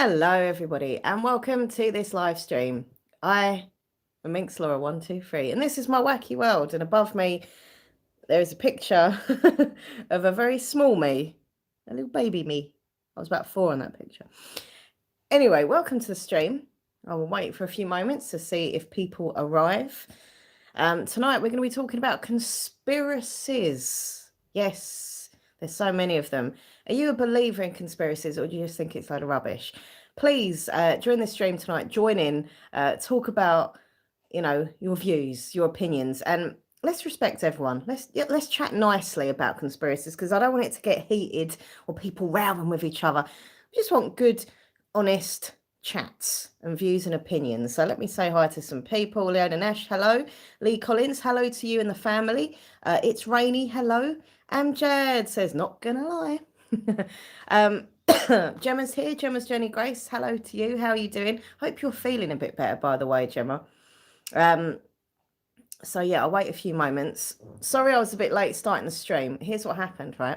Hello, everybody, and welcome to this live stream. I am Minx Laura 123, and this is my wacky world. And above me, there is a picture of a very small me, a little baby me. I was about 4 in that picture. Anyway, welcome to the stream. I will wait for a few moments to see if people arrive. Tonight, we're going to be talking about conspiracies. Yes, there's so many of them. Are you a believer in conspiracies, or do you just think it's a load of rubbish? Please, during the stream tonight, join in, talk about, your views, your opinions, and let's respect everyone. Let's chat nicely about conspiracies, because I don't want it to get heated or people rowing with each other. I just want good, honest chats and views and opinions. So let me say hi to some people. Leona Nash, hello. Lee Collins, hello to you and the family. It's Rainy, hello. Amjad says, not gonna lie. Gemma's here. Gemma's Jenny Grace, hello to you. How are you doing? Hope you're feeling a bit better, by the way, Gemma. So yeah, I'll wait a few moments. Sorry I was a bit late starting the stream. Here's what happened, right?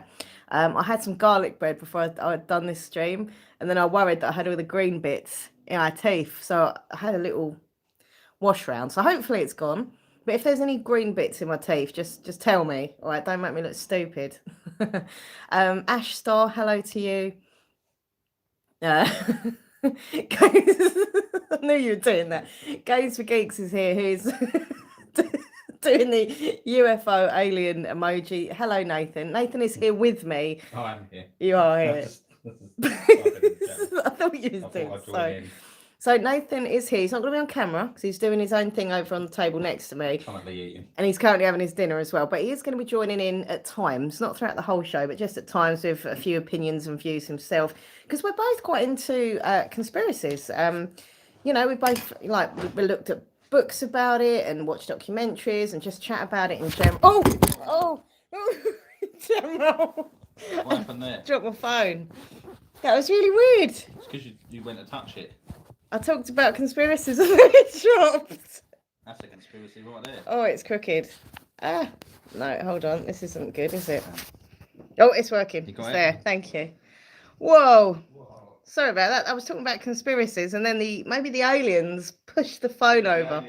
I had some garlic bread before I'd done this stream, and then I worried that I had all the green bits in my teeth, so I had a little wash round. So hopefully it's gone. But if there's any green bits in my teeth, just tell me. All right, don't make me look stupid. Ash Star, hello to you. Guys, I knew you were doing that. Games for Geeks is here, who's doing the UFO alien emoji. Hello, Nathan. Nathan is here with me. Oh, I'm here. You are here. I thought you was doing so Nathan is here. He's not going to be on camera because he's doing his own thing over on the table next to me. Currently eating. And he's currently having his dinner as well. But he is going to be joining in at times, not throughout the whole show, but just at times with a few opinions and views himself. Because we're both quite into conspiracies. We both we looked at books about it and watched documentaries and just chat about it in general. Oh, general. What happened there? Dropped my phone. That was really weird. It's because you went to touch it. I talked about conspiracies and then it dropped. That's a conspiracy right there. Oh, it's crooked. No, hold on. This isn't good, is it? Oh, it's working. It's there. Thank you. Whoa. Sorry about that. I was talking about conspiracies, and then maybe the aliens pushed the phone over.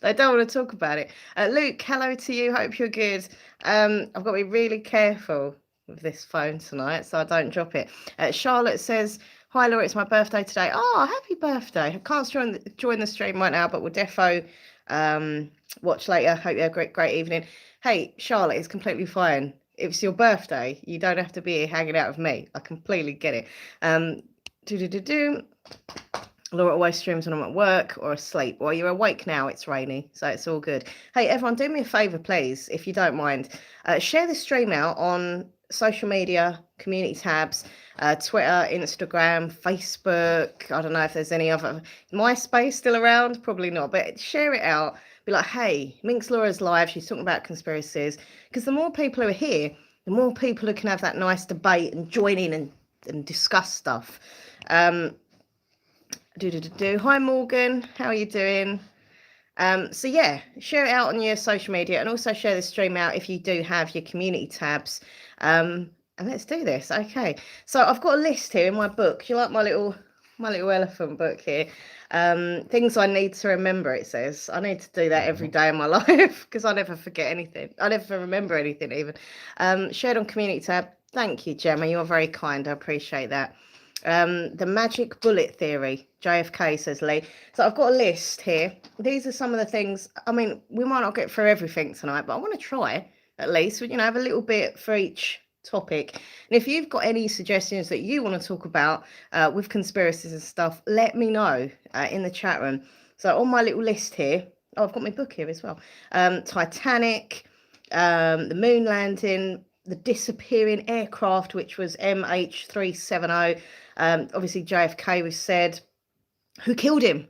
They don't want to talk about it. Luke, hello to you. Hope you're good. I've got to be really careful with this phone tonight so I don't drop it. Charlotte says, hi Laura, it's my birthday today. Oh, happy birthday. I can't join the stream right now, but we'll defo watch later. Hope you have a great evening. Hey, Charlotte, it's completely fine. If it's your birthday, you don't have to be here hanging out with me. I completely get it. Laura always streams when I'm at work or asleep. Well, you're awake now. It's rainy, so it's all good. Hey, everyone, do me a favour, please, if you don't mind. Share the stream out on social media, community tabs, Twitter, Instagram, Facebook. I don't know if there's any other. MySpace still around? Probably not, but share it out. Be like, hey, Minx Laura's live. She's talking about conspiracies. Because the more people who are here, the more people who can have that nice debate and join in and discuss stuff. Hi, Morgan. How are you doing? So yeah, share it out on your social media and also share the stream out if you do have your community tabs. And let's do this. Okay. So I've got a list here in my book. Do you like my little elephant book here? Things I need to remember, it says. I need to do that every day in my life because I never forget anything. I never remember anything even. Shared on community tab. Thank you, Gemma. You're very kind. I appreciate that. The magic bullet theory, JFK, says Lee. So I've got a list here. These are some of the things. I mean, we might not get through everything tonight, but I want to try at least. Have a little bit for each topic. And if you've got any suggestions that you want to talk about with conspiracies and stuff, let me know in the chat room. So on my little list here, I've got my book here as well. Titanic, the moon landing, the disappearing aircraft, which was MH370. Obviously, JFK was said. Who killed him?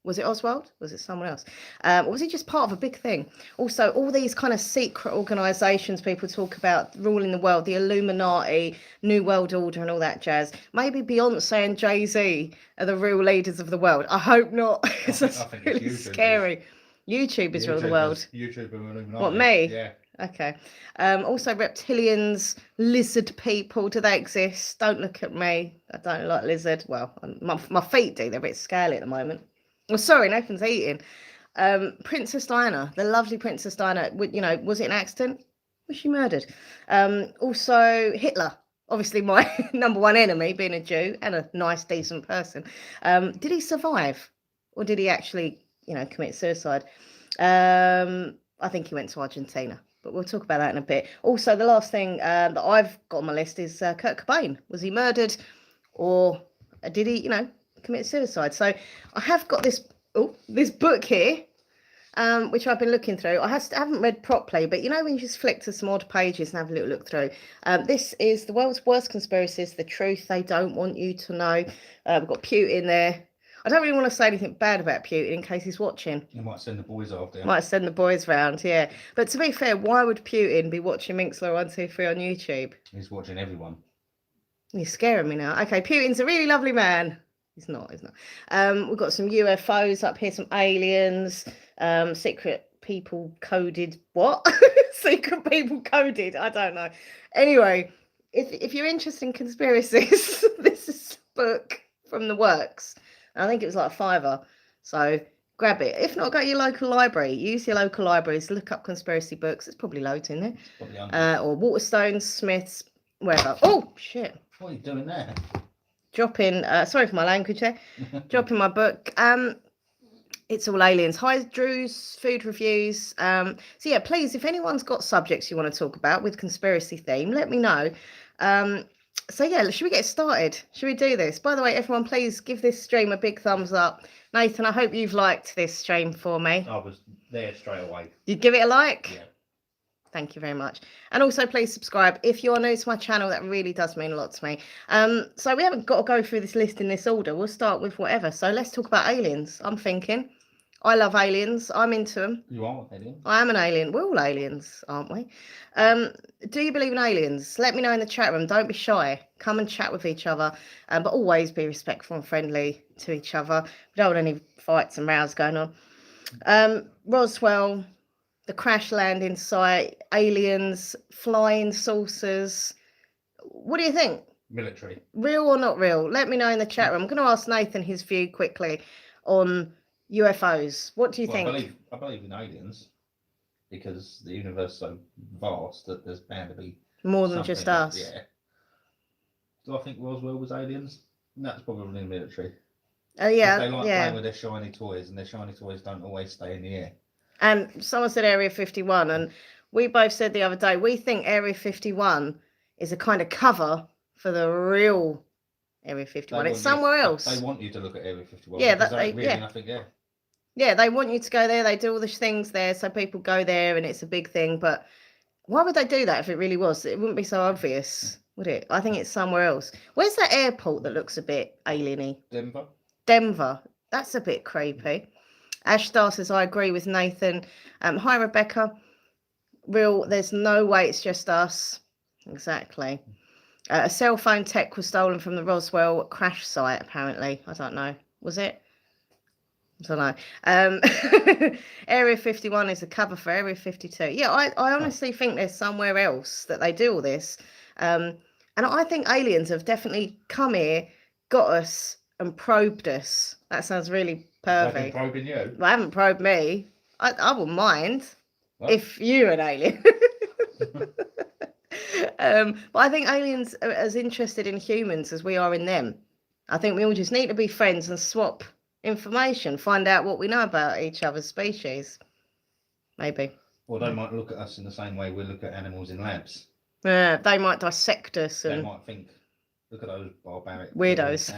Was it Oswald? Was it someone else? Or was he just part of a big thing? Also, all these kind of secret organisations people talk about ruling the world, the Illuminati, New World Order and all that jazz. Maybe Beyonce and Jay-Z are the real leaders of the world. I hope not. It's really scary. YouTubers rule the world. YouTube and Illuminati. What, me? Yeah. Okay. Also, reptilians, lizard people, do they exist? Don't look at me. I don't like lizard. Well, my feet do. They're a bit scaly at the moment. Well, sorry, Nathan's eating. Princess Diana, the lovely Princess Diana. Was it an accident? Was she murdered? Also, Hitler. Obviously, my number one enemy, being a Jew and a nice, decent person. Did he survive, or did he actually, commit suicide? I think he went to Argentina, but we'll talk about that in a bit. Also, the last thing that I've got on my list is Kurt Cobain. Was he murdered, or did he, commit suicide? So I have got this book here, which I've been looking through. I haven't read properly, but when you just flick to some odd pages and have a little look through. This is The World's Worst Conspiracies, the truth they don't want you to know. We've got Putin there. I don't really want to say anything bad about Putin in case he's watching. You might send the boys after. Might send the boys round, yeah. But to be fair, why would Putin be watching Minxler 123 on YouTube? He's watching everyone. You're scaring me now. Okay, Putin's a really lovely man. He's not. We've got some UFOs up here, some aliens, secret people coded. What? Secret people coded? I don't know. Anyway, if you're interested in conspiracies, this is a book from the works. I think it was like a £5, so grab it. If not, go to your local library. Use your local libraries. Look up conspiracy books. There's probably loads in there. Or Waterstones, Smiths, wherever. Oh, shit. What are you doing there? Dropping, sorry for my language there. Dropping my book. It's all aliens. Hi, Drew's food reviews. So yeah, please, if anyone's got subjects you want to talk about with conspiracy theme, let me know. So yeah, should we get started? Should we do this? By the way, everyone, please give this stream a big thumbs up. Nathan, I hope you've liked this stream for me. I was there straight away. You'd give it a like? Yeah. Thank you very much. And also, please subscribe. If you're new to my channel, that really does mean a lot to me. So we haven't got to go through this list in this order. We'll start with whatever. So let's talk about aliens. I'm thinking. I love aliens. I'm into them. You are an alien? I am an alien. We're all aliens, aren't we? Do you believe in aliens? Let me know in the chat room. Don't be shy. Come and chat with each other. But always be respectful and friendly to each other. We don't want any fights and rows going on. Roswell, the crash landing site, aliens, flying saucers. What do you think? Military. Real or not real? Let me know in the chat room. I'm going to ask Nathan his view quickly on UFOs. What do you think? I believe in aliens because the universe is so vast that there's bound to be more than just us. Yeah. Do I think Roswell was aliens? That's probably the military. Oh yeah, they like playing with their shiny toys, and their shiny toys don't always stay in the air. And someone said Area 51, and we both said the other day we think Area 51 is a kind of cover for the real Area 51. It's somewhere else. They want you to look at Area 51. Yeah, nothing there. Yeah, they want you to go there. They do all the things there, so people go there, and it's a big thing. But why would they do that if it really was? It wouldn't be so obvious, would it? I think it's somewhere else. Where's that airport that looks a bit alien-y? Denver. That's a bit creepy. Ash Star says, I agree with Nathan. Hi, Rebecca. Real, there's no way it's just us. Exactly. A cell phone tech was stolen from the Roswell crash site, apparently. I don't know. Was it? I don't know. Area 51 is a cover for Area 52. Yeah, I honestly think there's somewhere else that they do all this. And I think aliens have definitely come here, got us, and probed us. That sounds really perfect. They've been probing you? Well, I haven't probed me. I wouldn't mind if you're an alien. But I think aliens are as interested in humans as we are in them. I think we all just need to be friends and swap information, find out what we know about each other's species. Maybe. Or they might look at us in the same way we look at animals in labs. Yeah, they might dissect us. They might think, look at those barbaric weirdos.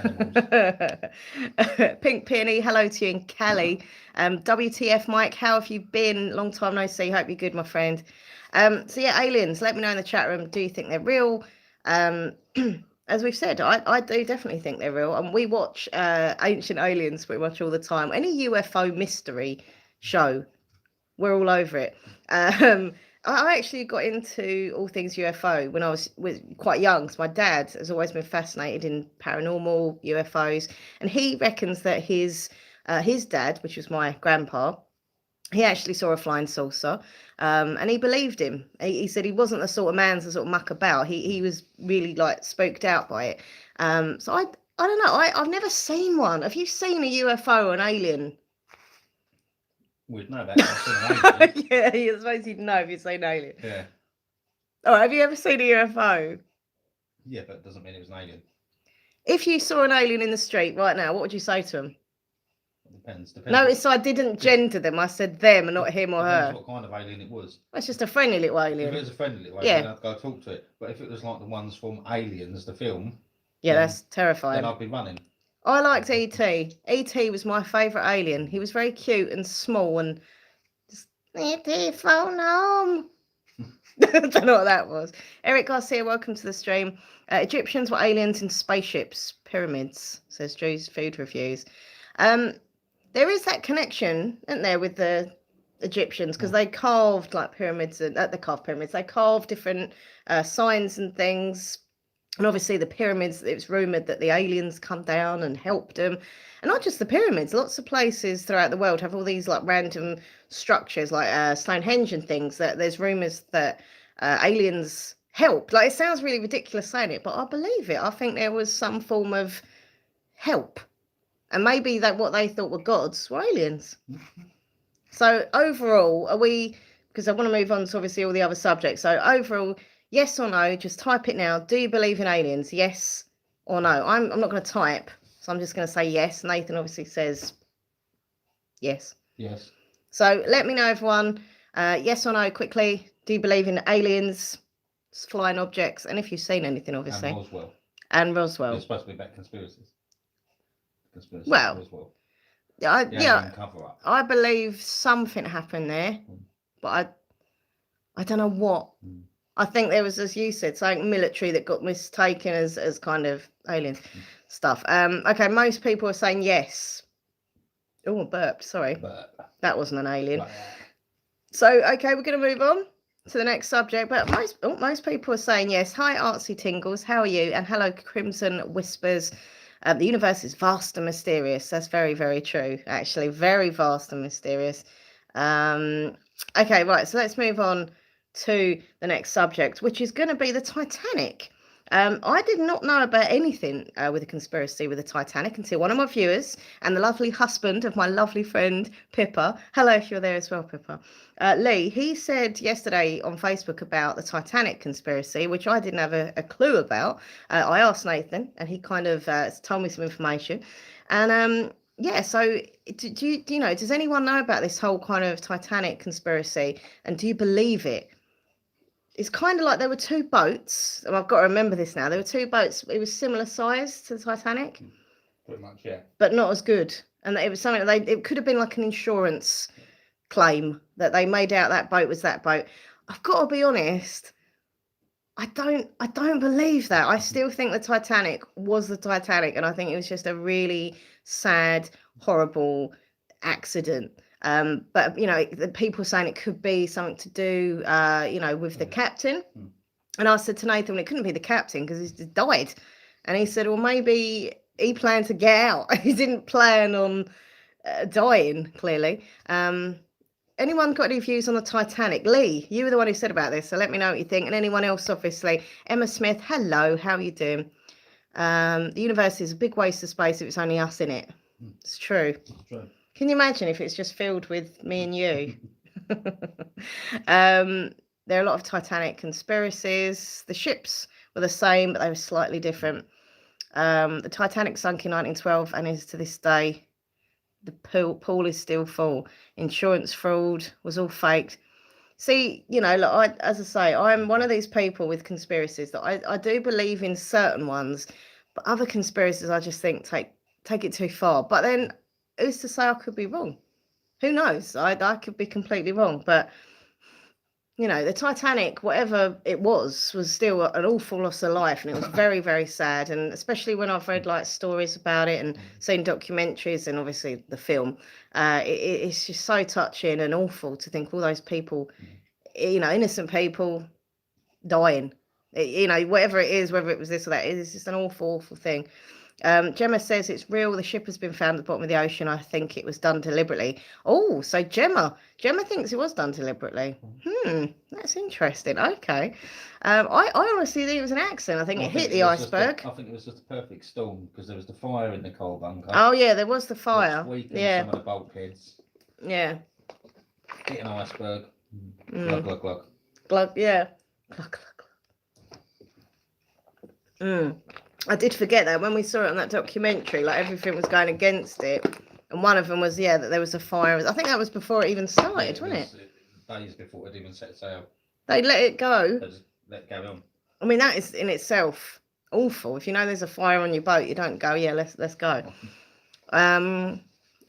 Pink Peony, hello to you in Cali. WTF Mike, how have you been? Long time no see. Hope you're good, my friend. So yeah, aliens, let me know in the chat room. Do you think they're real? As we've said, I do definitely think they're real. And we watch Ancient Aliens pretty much all the time. Any UFO mystery show, we're all over it. I actually got into all things UFO when I was quite young. So my dad has always been fascinated in paranormal UFOs. And he reckons that his dad, which was my grandpa, he actually saw a flying saucer, and he believed him. He said he wasn't the sort of man to sort of muck about. He was really like spooked out by it. So I don't know. I've never seen one. Have you seen a UFO or an alien? We'd know about it. Yeah, you're supposed to know if you've seen an alien. Yeah. Oh, have you ever seen a UFO? Yeah, but it doesn't mean it was an alien. If you saw an alien in the street right now, what would you say to them? Depends. Notice I didn't gender them. I said them and not him or her. What kind of alien it was. It's just a friendly little alien. If it was a friendly little alien, I'd go talk to it. But if it was like the ones from Aliens, the film, that's terrifying. Then I'd be running. I liked E.T. E.T. was my favourite alien. He was very cute and small and just E.T. phone home. I don't know what that was. Eric Garcia, welcome to the stream. Egyptians were aliens in spaceships, pyramids, says Drew's Food Reviews. There is that connection, isn't there, with the Egyptians, because they carved like pyramids, and they carved pyramids. They carved different signs and things, and obviously the pyramids. It was rumored that the aliens come down and helped them, and not just the pyramids. Lots of places throughout the world have all these like random structures, like Stonehenge and things. That there's rumors that aliens helped. Like, it sounds really ridiculous saying it, but I believe it. I think there was some form of help. And maybe that what they thought were gods were aliens. So overall, are we, because I want to move on to obviously all the other subjects. So overall, yes or no, just type it now. Do you believe in aliens? Yes or no? I'm not going to type. So I'm just going to say yes. Nathan obviously says yes. Yes. So let me know, everyone. Yes or no, quickly. Do you believe in aliens, flying objects? And if you've seen anything, obviously. And Roswell. It's supposed to be about conspiracies. Well, Roswell. Yeah, I believe something happened there, but I don't know what. I think there was, as you said, something military that got mistaken as kind of alien stuff. Okay, most people are saying yes. Oh, I burped, sorry. That wasn't an alien. So, okay, we're going to move on to the next subject, but most people are saying yes. Hi, Artsy Tingles, how are you? And hello, Crimson Whispers. The universe is vast and mysterious. That's very, very true, actually. Very vast and mysterious. Okay, right. So let's move on to the next subject, which is going to be the Titanic. I did not know about anything with a conspiracy with the Titanic until one of my viewers and the lovely husband of my lovely friend Pippa. Hello, if you're there as well, Pippa. Lee, he said yesterday on Facebook about the Titanic conspiracy, which I didn't have a clue about. I asked Nathan, and he kind of told me some information. And yeah, so do you know? Does anyone know about this whole kind of Titanic conspiracy? And do you believe it? It's kind of like there were two boats, and I've got to remember this now. There were two boats. It was similar size to the Titanic, pretty much, yeah, but not as good. And it was something that it could have been like an insurance claim that they made out that boat was that boat. I've got to be honest. I don't believe that. I still think the Titanic was the Titanic, and I think it was just a really sad, horrible accident. But you know, the people saying it could be something to do, you know, with the captain. And I said to Nathan, well, it couldn't be the captain because he's just died. And he said, well, maybe he planned to get out. He didn't plan on dying, clearly. Anyone got any views on the Titanic? Lee, you were the one who said about this, so let me know what you think. And anyone else, obviously. Emma Smith, hello, how are you doing? The universe is a big waste of space if it's only us in it. It's true. It's true. Can you imagine if it's just filled with me and you? There are a lot of Titanic conspiracies. The ships were the same, but they were slightly different. The Titanic sunk in 1912 and is to this day. The pool is still full. Insurance fraud was all faked. See, you know, look, as I say, I'm one of these people with conspiracies that I do believe in certain ones, but other conspiracies I just think take it too far. But then who's to say I could be wrong? Who knows? I could be completely wrong. But, you know, the Titanic, whatever it was still an awful loss of life. And it was very, very sad. And especially when I've read like stories about it and seen documentaries and obviously the film, it's just so touching and awful to think all those people, you know, innocent people dying. You know, whatever it is, whether it was this or that, it's just an awful, awful thing. Gemma says it's real. The ship has been found at the bottom of the ocean. I think it was done deliberately. Oh, so Gemma thinks it was done deliberately. That's interesting. Okay. I honestly think it was an accident. I think it hit the iceberg. I think it was just a perfect storm because there was the fire in the coal bunker. Oh yeah, there was the fire. Yeah. Some of the bulkheads. Yeah. Hit an iceberg. Glug, glug, glug. Glug, yeah. Glug, glug, glug. I did forget that when we saw it on that documentary, like everything was going against it. And one of them was, that there was a fire. I think that was before it even started, wasn't it? Days before it even set sail. They let it go. They just let it go on. I mean, that is in itself awful. If you know there's a fire on your boat, you don't go, let's go.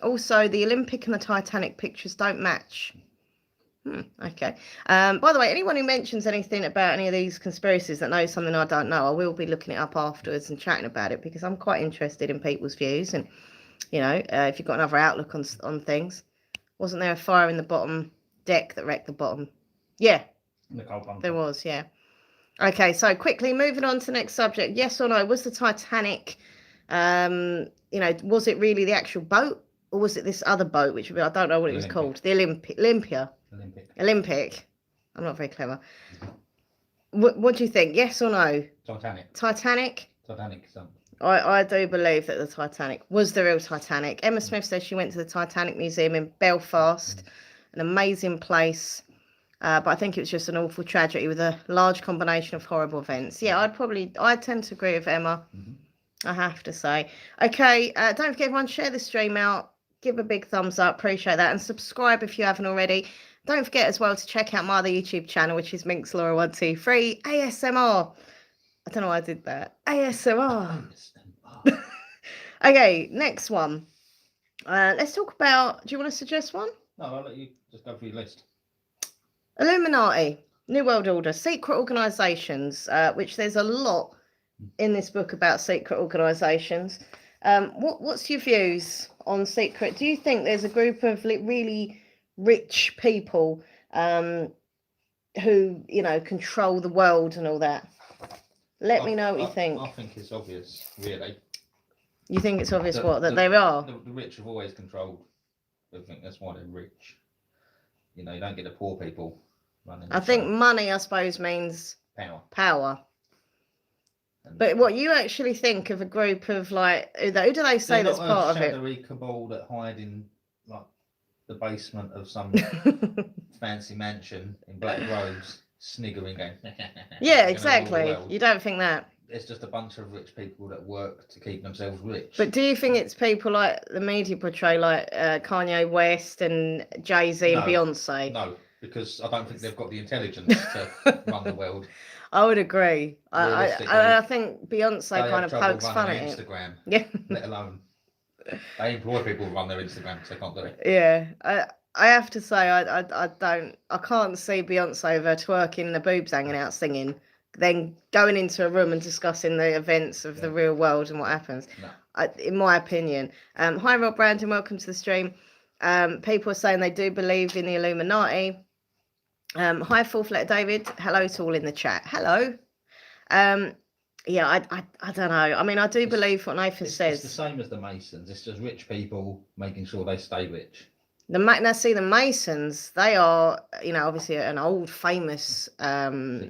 Also, the Olympic and the Titanic pictures don't match. Okay. By the way, anyone who mentions anything about any of these conspiracies that knows something I don't know, I will be looking it up afterwards and chatting about it because I'm quite interested in people's views and, you know, if you've got another outlook on things. Wasn't there a fire in the bottom deck that wrecked the bottom? Yeah. In the coal bunker. There was, yeah. Okay, so quickly moving on to the next subject. Yes or no? Was the Titanic, you know, was it really the actual boat? Or was it this other boat, which I don't know what it was called? The Olympic. I'm not very clever. What do you think? Yes or no? Titanic. Titanic? Titanic, something. I do believe that the Titanic was the real Titanic. Emma Smith says she went to the Titanic Museum in Belfast, an amazing place. But I think it was just an awful tragedy with a large combination of horrible events. Yeah, I tend to agree with Emma. I have to say. Okay, don't forget everyone, share the stream out. Give a big thumbs up, appreciate that, and subscribe if you haven't already. Don't forget as well to check out my other YouTube channel, which is Minx Laura 123 ASMR. I don't know why I did that. ASMR. Okay, next one. Let's talk about. Do you want to suggest one? No, I'll let you just go through your list. Illuminati, New World Order, secret organisations, which there's a lot in this book about secret organisations. What's your views on secret? Do you think there's a group of really rich people who, you know, control the world and all that? Let me know what you think. I think it's obvious, really. You think it's obvious that they are? The rich have always controlled everything. That's why they're rich. You know, you don't get the poor people running. I think money, I suppose, means power. But what you actually think of a group of like who do they say that's part of it? Shadowy cabal that hide in like the basement of some fancy mansion in black robes, sniggering, going. Yeah, exactly. You don't think that? It's just a bunch of rich people that work to keep themselves rich. But do you think it's people like the media portray, like Kanye West and Jay-Z and Beyonce? No, because I don't think they've got the intelligence to run the world. I would agree. I think Beyonce kind of pokes fun at it. Instagram, yeah. Let alone they employ people to run their Instagram, so they can't do it. Yeah, I have to say I can't see Beyonce with her twerking and the boobs hanging out singing, then going into a room and discussing the events of the real world and what happens. No. In my opinion. Hi Rob Brandon, welcome to the stream. People are saying they do believe in the Illuminati. Hi Fourth Letter David, hello to all in the chat. Hello. Yeah, I don't know. I mean, I do believe what Nathan says. It's the same as the Masons. It's just rich people making sure they stay rich. Now, see, the Masons, they are, you know, obviously an old famous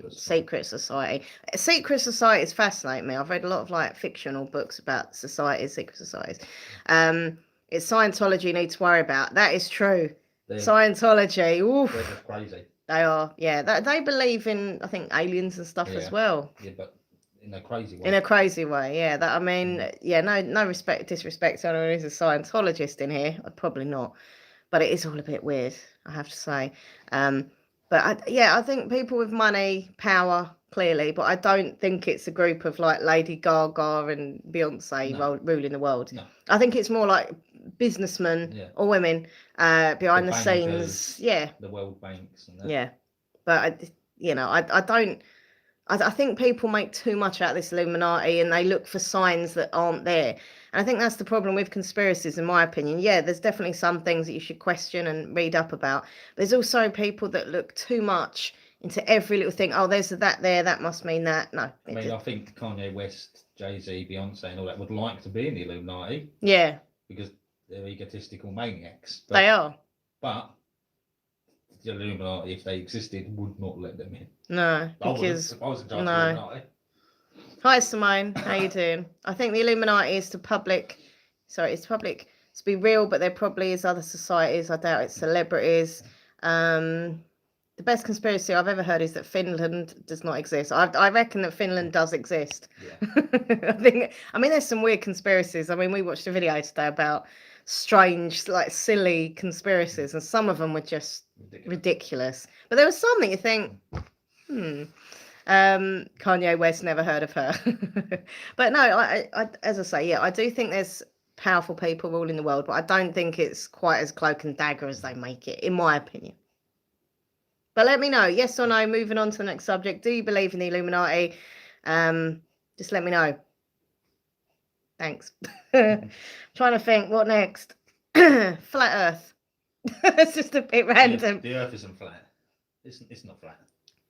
secret society. Secret societies fascinate me. I've read a lot of like fictional books about societies, secret societies. It's Scientology you need to worry about. That is true. Scientology, oof. They're just crazy. They are, yeah. They believe in, I think, aliens and stuff as well. Yeah, but in a crazy way. In a crazy way, yeah. That I mean, yeah. No disrespect to anyone who's a Scientologist in here. I'd probably not, but it is all a bit weird, I have to say. But I think people with money, power, clearly, but I don't think it's a group of like Lady Gaga and Beyonce ruling the world. No. I think it's more like businessmen or women behind the scenes. Yeah. The World Banks. And that. Yeah. But, I don't. I think people make too much out of this Illuminati and they look for signs that aren't there. And I think that's the problem with conspiracies, in my opinion. Yeah, there's definitely some things that you should question and read up about. There's also people that look too much into every little thing. Oh, there's that there. That must mean that. No. I mean, I think Kanye West, Jay-Z, Beyonce, and all that would like to be in the Illuminati. Yeah. Because they're egotistical maniacs. They are. But the Illuminati, if they existed, would not let them in. No, because if I was in charge of the Illuminati. Hi Simone, how you doing? I think the Illuminati is to public. Sorry, it's public to be real, but there probably is other societies. I doubt it's celebrities. The best conspiracy I've ever heard is that Finland does not exist. I reckon that Finland does exist. Yeah. I mean, there's some weird conspiracies. I mean, we watched a video today about strange, like silly conspiracies, and some of them were just ridiculous. But there was some that you think, Kanye West, never heard of her. But no, I as I say, yeah, I do think there's powerful people ruling the world, but I don't think it's quite as cloak and dagger as they make it, in my opinion. But let me know, yes or no, moving on to the next subject. Do you believe in the Illuminati? Just let me know. Thanks. Trying to think, what next? Flat Earth. It's just a bit random. The Earth isn't flat. It's not flat.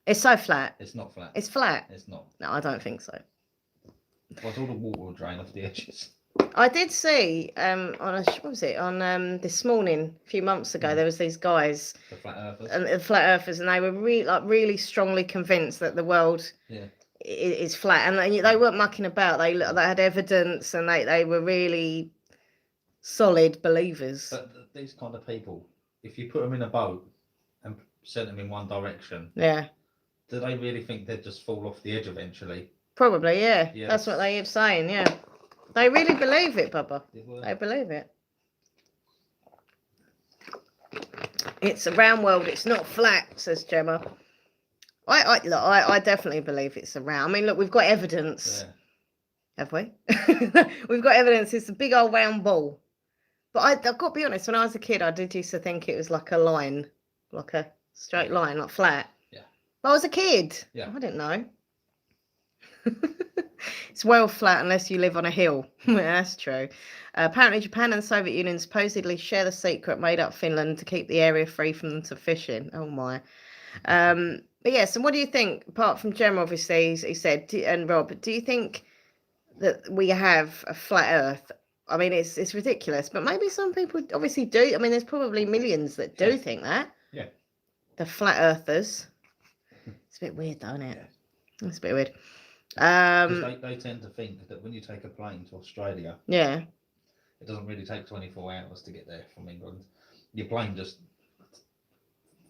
It's so flat. It's not flat. It's flat. It's not. No, I don't think so. But all the water will drain off the edges. I did see this morning, a few months ago, there was these guys, the flat earthers, and they were really strongly convinced that the world is flat, and they weren't mucking about. They had evidence, and they were really solid believers. But these kind of people, if you put them in a boat and sent them in one direction, do they really think they'd just fall off the edge eventually? Probably, yeah. That's what they keep saying, yeah. They really believe it, Bubba. They believe it. It's a round world. It's not flat, says Gemma. I definitely believe it's a round. I mean, look, we've got evidence. Yeah. Have we? We've got evidence. It's a big old round ball. But I've got to be honest, when I was a kid, I did used to think it was like a line, like a straight line, like flat. Yeah. But I was a kid. Yeah. I didn't know. It's well flat unless you live on a hill. That's true. Apparently, Japan and the Soviet Union supposedly share the secret made up Finland to keep the area free from them to fishing. Oh my. But yeah, so what do you think? Apart from Gemma, obviously, he said, and Rob, do you think that we have a flat Earth? I mean, it's ridiculous, but maybe some people obviously do. I mean, there's probably millions that do think that. Yeah. The flat Earthers. It's a bit weird, though, isn't it? Yeah. It's a bit weird. They tend to think that when you take a plane to Australia, it doesn't really take 24 hours to get there from England. Your plane just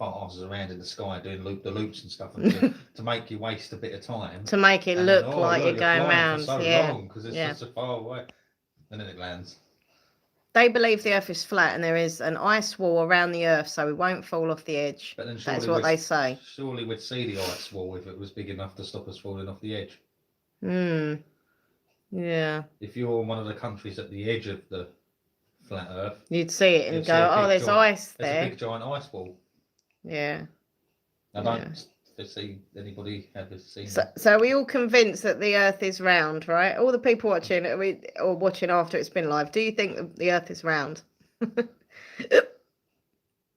passes around in the sky doing loops and stuff, and to make you waste a bit of time. To make it look like you're going round. So long because it's just so far away, and then it lands. They believe the Earth is flat and there is an ice wall around the Earth, so we won't fall off the edge. But then that's what they say. Surely we'd see the ice wall if it was big enough to stop us falling off the edge. Yeah. If you're one of the countries at the edge of the flat Earth, you'd see it and go, "Oh, there's ice there." There's a big giant ice wall. Yeah. I don't see anybody ever seen. So are we all convinced that the Earth is round, right? All the people watching, or watching after it's been live, do you think the Earth is round?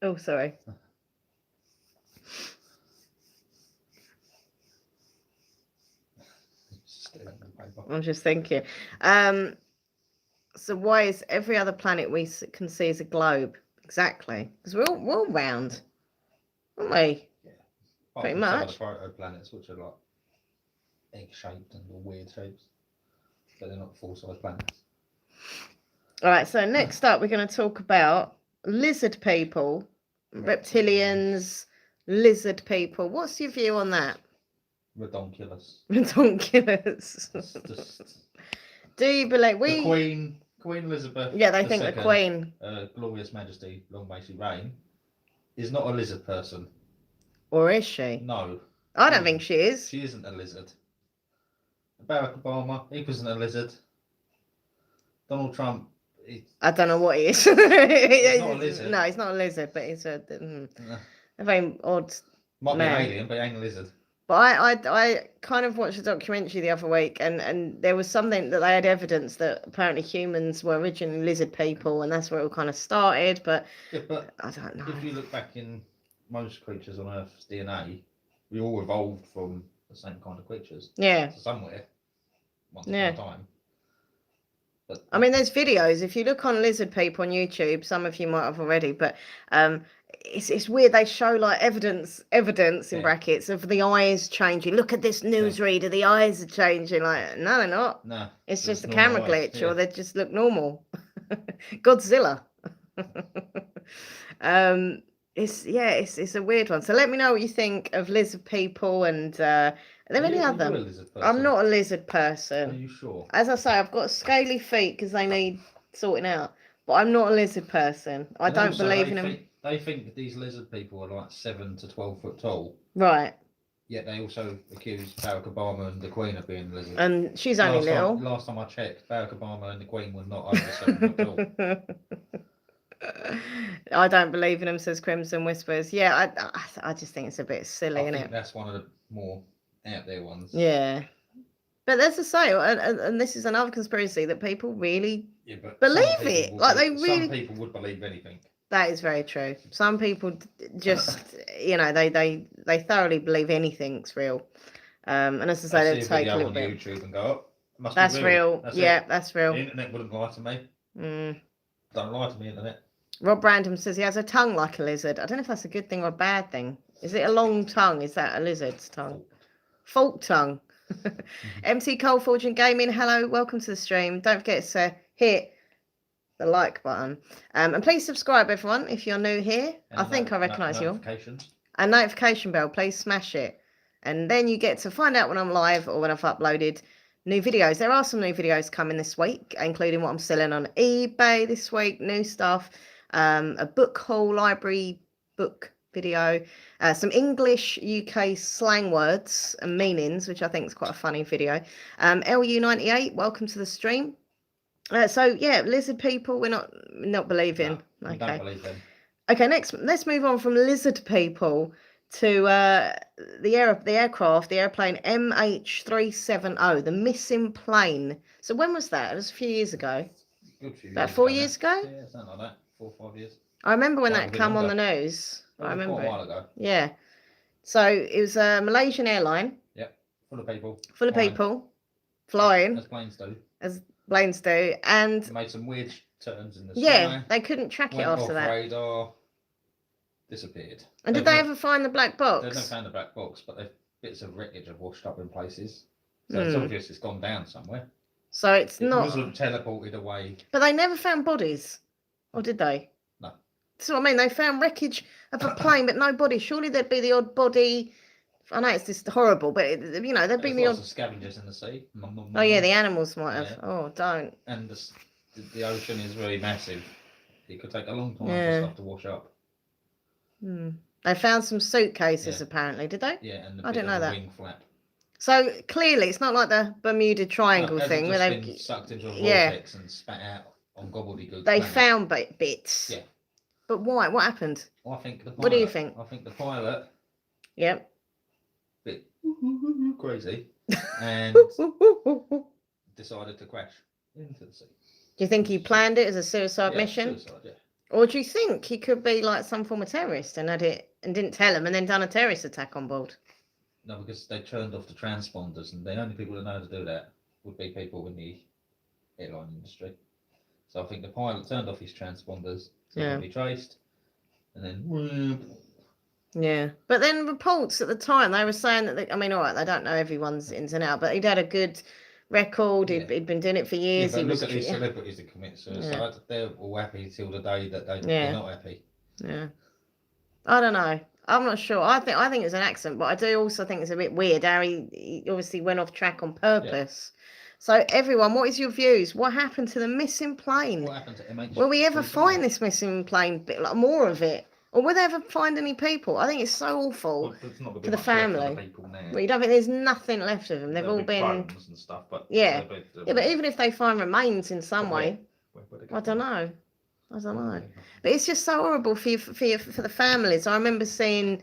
Oh, sorry. I'm just thinking. So why is every other planet we can see as a globe? Exactly, because we're all round, aren't we? Yeah. Pretty much. Some of the protoplanets, which are like egg-shaped and all weird shapes, but they're not full-size planets. All right. So next up, we're going to talk about lizard people, reptilians, lizard people. What's your view on that? Redonkulous. Do you believe the Queen Elizabeth? Yeah, they think the Queen, glorious Majesty, long may she reign, is not a lizard person. Or is she? No. I don't think she is. She isn't a lizard. Barack Obama, he wasn't a lizard. Donald Trump, I don't know what he is. He's not a lizard. No, he's not a lizard, but he's a very odd Might man. be an alien, but he ain't a lizard. But I kind of watched a documentary the other week, and there was something that they had evidence that apparently humans were originally lizard people, and that's where it all kind of started. But yeah, but I don't know. If you look back in most creatures on Earth's DNA, we all evolved from the same kind of creatures. Yeah. So somewhere, once Yeah. upon a time. But I mean, there's videos. If you look on lizard people on YouTube, some of you might have already, but it's weird. They show like evidence in Yeah. brackets of the eyes changing. Look at this newsreader. The eyes are changing. Like, no, they're not. no, It's just a normal camera eyes, glitch, yeah. or they just look normal. Godzilla. It's a weird one. So let me know what you think of lizard people, and are there any Are you a other? lizard person? I'm not a lizard Are person. you sure? As I say, I've got scaly feet because they need sorting out. But I'm not a lizard person. I And don't also believe in them. They think that these lizard people are like 7 to 12 foot tall. Right. Yet they also accuse Barack Obama and the Queen of being lizards. And she's only little. Last time I checked, Barack Obama and the Queen were not over 7 foot tall. I don't believe in them, says Crimson Whispers. Yeah, I just think it's a bit silly, I isn't think it? that's one of the more out there ones. Yeah. But as I say, and this is another conspiracy that people really but believe some people it. would Like believe- they really. Some people would believe anything. That is very true. Some people just, they thoroughly believe anything's real. And as I say, I they see a take a video little on bit. YouTube and go, oh, must That's be real. real. Yeah, that's real. The internet wouldn't lie to me. Don't lie to me, internet. Rob Random says he has a tongue like a lizard. I don't know if that's a good thing or a bad thing. Is it a long tongue? Is that a lizard's tongue? Fork tongue. MC Cole Fortune Gaming, hello, welcome to the stream. Don't forget to hit the like button. And please subscribe, everyone, if you're new here. And I think I recognise you. Notifications. And notification bell, please smash it. And then you get to find out when I'm live or when I've uploaded new videos. There are some new videos coming this week, including what I'm selling on eBay this week, new stuff, a book haul, library book video, some English UK slang words and meanings, which I think is quite a funny video. LU98, welcome to the stream. So yeah, lizard people, we're not believing. No, we don't believe them. Okay, next, let's move on from lizard people to the airplane MH370, the missing plane. So when was that? It was a few years ago. About 4 years ago? Yeah, something like that. 4 or 5 years. I remember when Might that have been came on the longer. news. I remember Quite a it. while ago. Yeah. So it was a Malaysian airline. Yep. Full of people. Full of people flying. As planes do. As planes do. And They made some weird turns in the yeah, sky. they couldn't track it Went after off that. radar. Disappeared. And did they ever find the black They never box? found the black box, but bits of wreckage have washed up in places. So it's obvious it's gone down somewhere. So it It wasn't teleported away. But they never found bodies. Or did they? No. That's what I mean. They found wreckage of a plane, but no body. Surely there'd be the odd body. I know it's just horrible, but there'd be There's the lots odd. of scavengers in the sea. Oh yeah, the animals might have. Yeah. Oh, don't. And the ocean is very massive. It could take a long time Yeah. for stuff to wash up. They found some suitcases apparently, did they? Yeah, and I didn't know that. wing flap. So clearly, it's not like the Bermuda Triangle No, thing where they've they sucked into a yeah. vortex and spat out on gobbledygook. they planet. found bits. Yeah. But why? What happened? Well, I think the pilot, What do you think? I think the pilot Yep. bit crazy and Do decided to crash into the sea. you think he planned it as a suicide mission? Suicide, yeah. Or do you think he could be like some form of terrorist and had it and didn't tell him and then done a terrorist attack on board? No, because they turned off the transponders, and the only people that know how to do that would be people in the airline industry. So I think the pilot turned off his transponders so Yeah. it could be traced, and then Yeah. But then reports at the time, they were saying that, I mean, all right, they don't know everyone's ins and out, but he'd had a good record. Yeah. He'd been doing it for yeah, years. but He was look at these celebrities that commit suicide. They're all happy till the day that they're not happy. Yeah. I don't know. I'm not sure. I think it's an accident, but I do also think it's a bit weird how he obviously went off track on purpose. So everyone, what is your views? What happened to the missing plane? What happened to MH? Will we ever find this missing plane? Bit like more of it, or will they ever find any people? I think it's so awful. Well, there's not gonna be for the much left of family. the people now. But you don't think there's nothing left of them? They've There'll all be been. bones and stuff, but Yeah. they'll Yeah, but even if they find remains in some way, where they go I don't from? know. I don't know. But it's just so horrible for the families. I remember seeing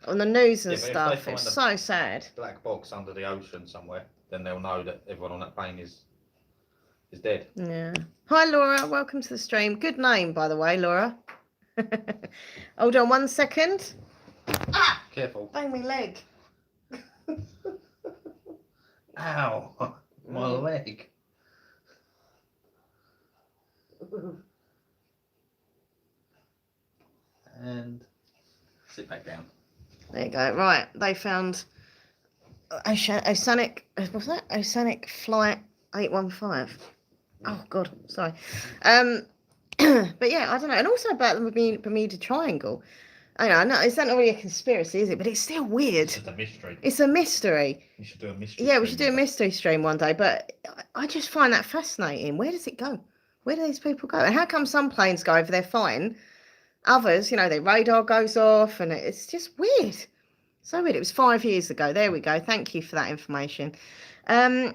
on the news and Yeah, but if they stuff. find It's a- so sad. Black box under the ocean somewhere, then they'll know that everyone on that plane is dead. Yeah. Hi, Laura. Welcome to the stream. Good name, by the way, Laura. Hold on 1 second. Ah! Careful. Bang me leg. Ow! My leg. And sit back down. There you go. Right, they found Oceanic. What's that? Oceanic Flight 815. Oh God, sorry. But yeah, I don't know. And also about the Bermuda Triangle. I know it's not really a conspiracy, is it? But it's still weird. It's a mystery. It's a mystery. You should do a mystery. Yeah, we should do a mystery stream one day. But I just find that fascinating. Where does it go? Where do these people go? And how come some planes go over there fine? Others, their radar goes off, and it's just weird. So weird. It was 5 years ago. There we go. Thank you for that information. All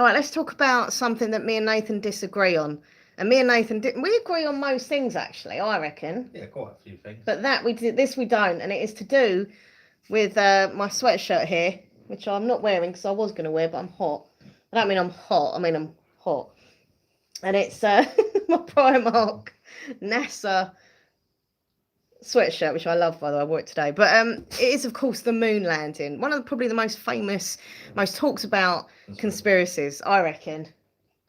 right, let's talk about something that me and Nathan disagree on. And me and Nathan we agree on most things, actually, I reckon. Yeah, quite a few things. But this we don't, and it is to do with my sweatshirt here, which I'm not wearing because I was going to wear, but I'm hot. I don't mean I'm hot, I mean I'm hot. And it's my Primark NASA sweatshirt, which I love, by the way. I wore it today. But it is, of course, the moon landing. One of probably the most famous, most talked about conspiracies, I reckon,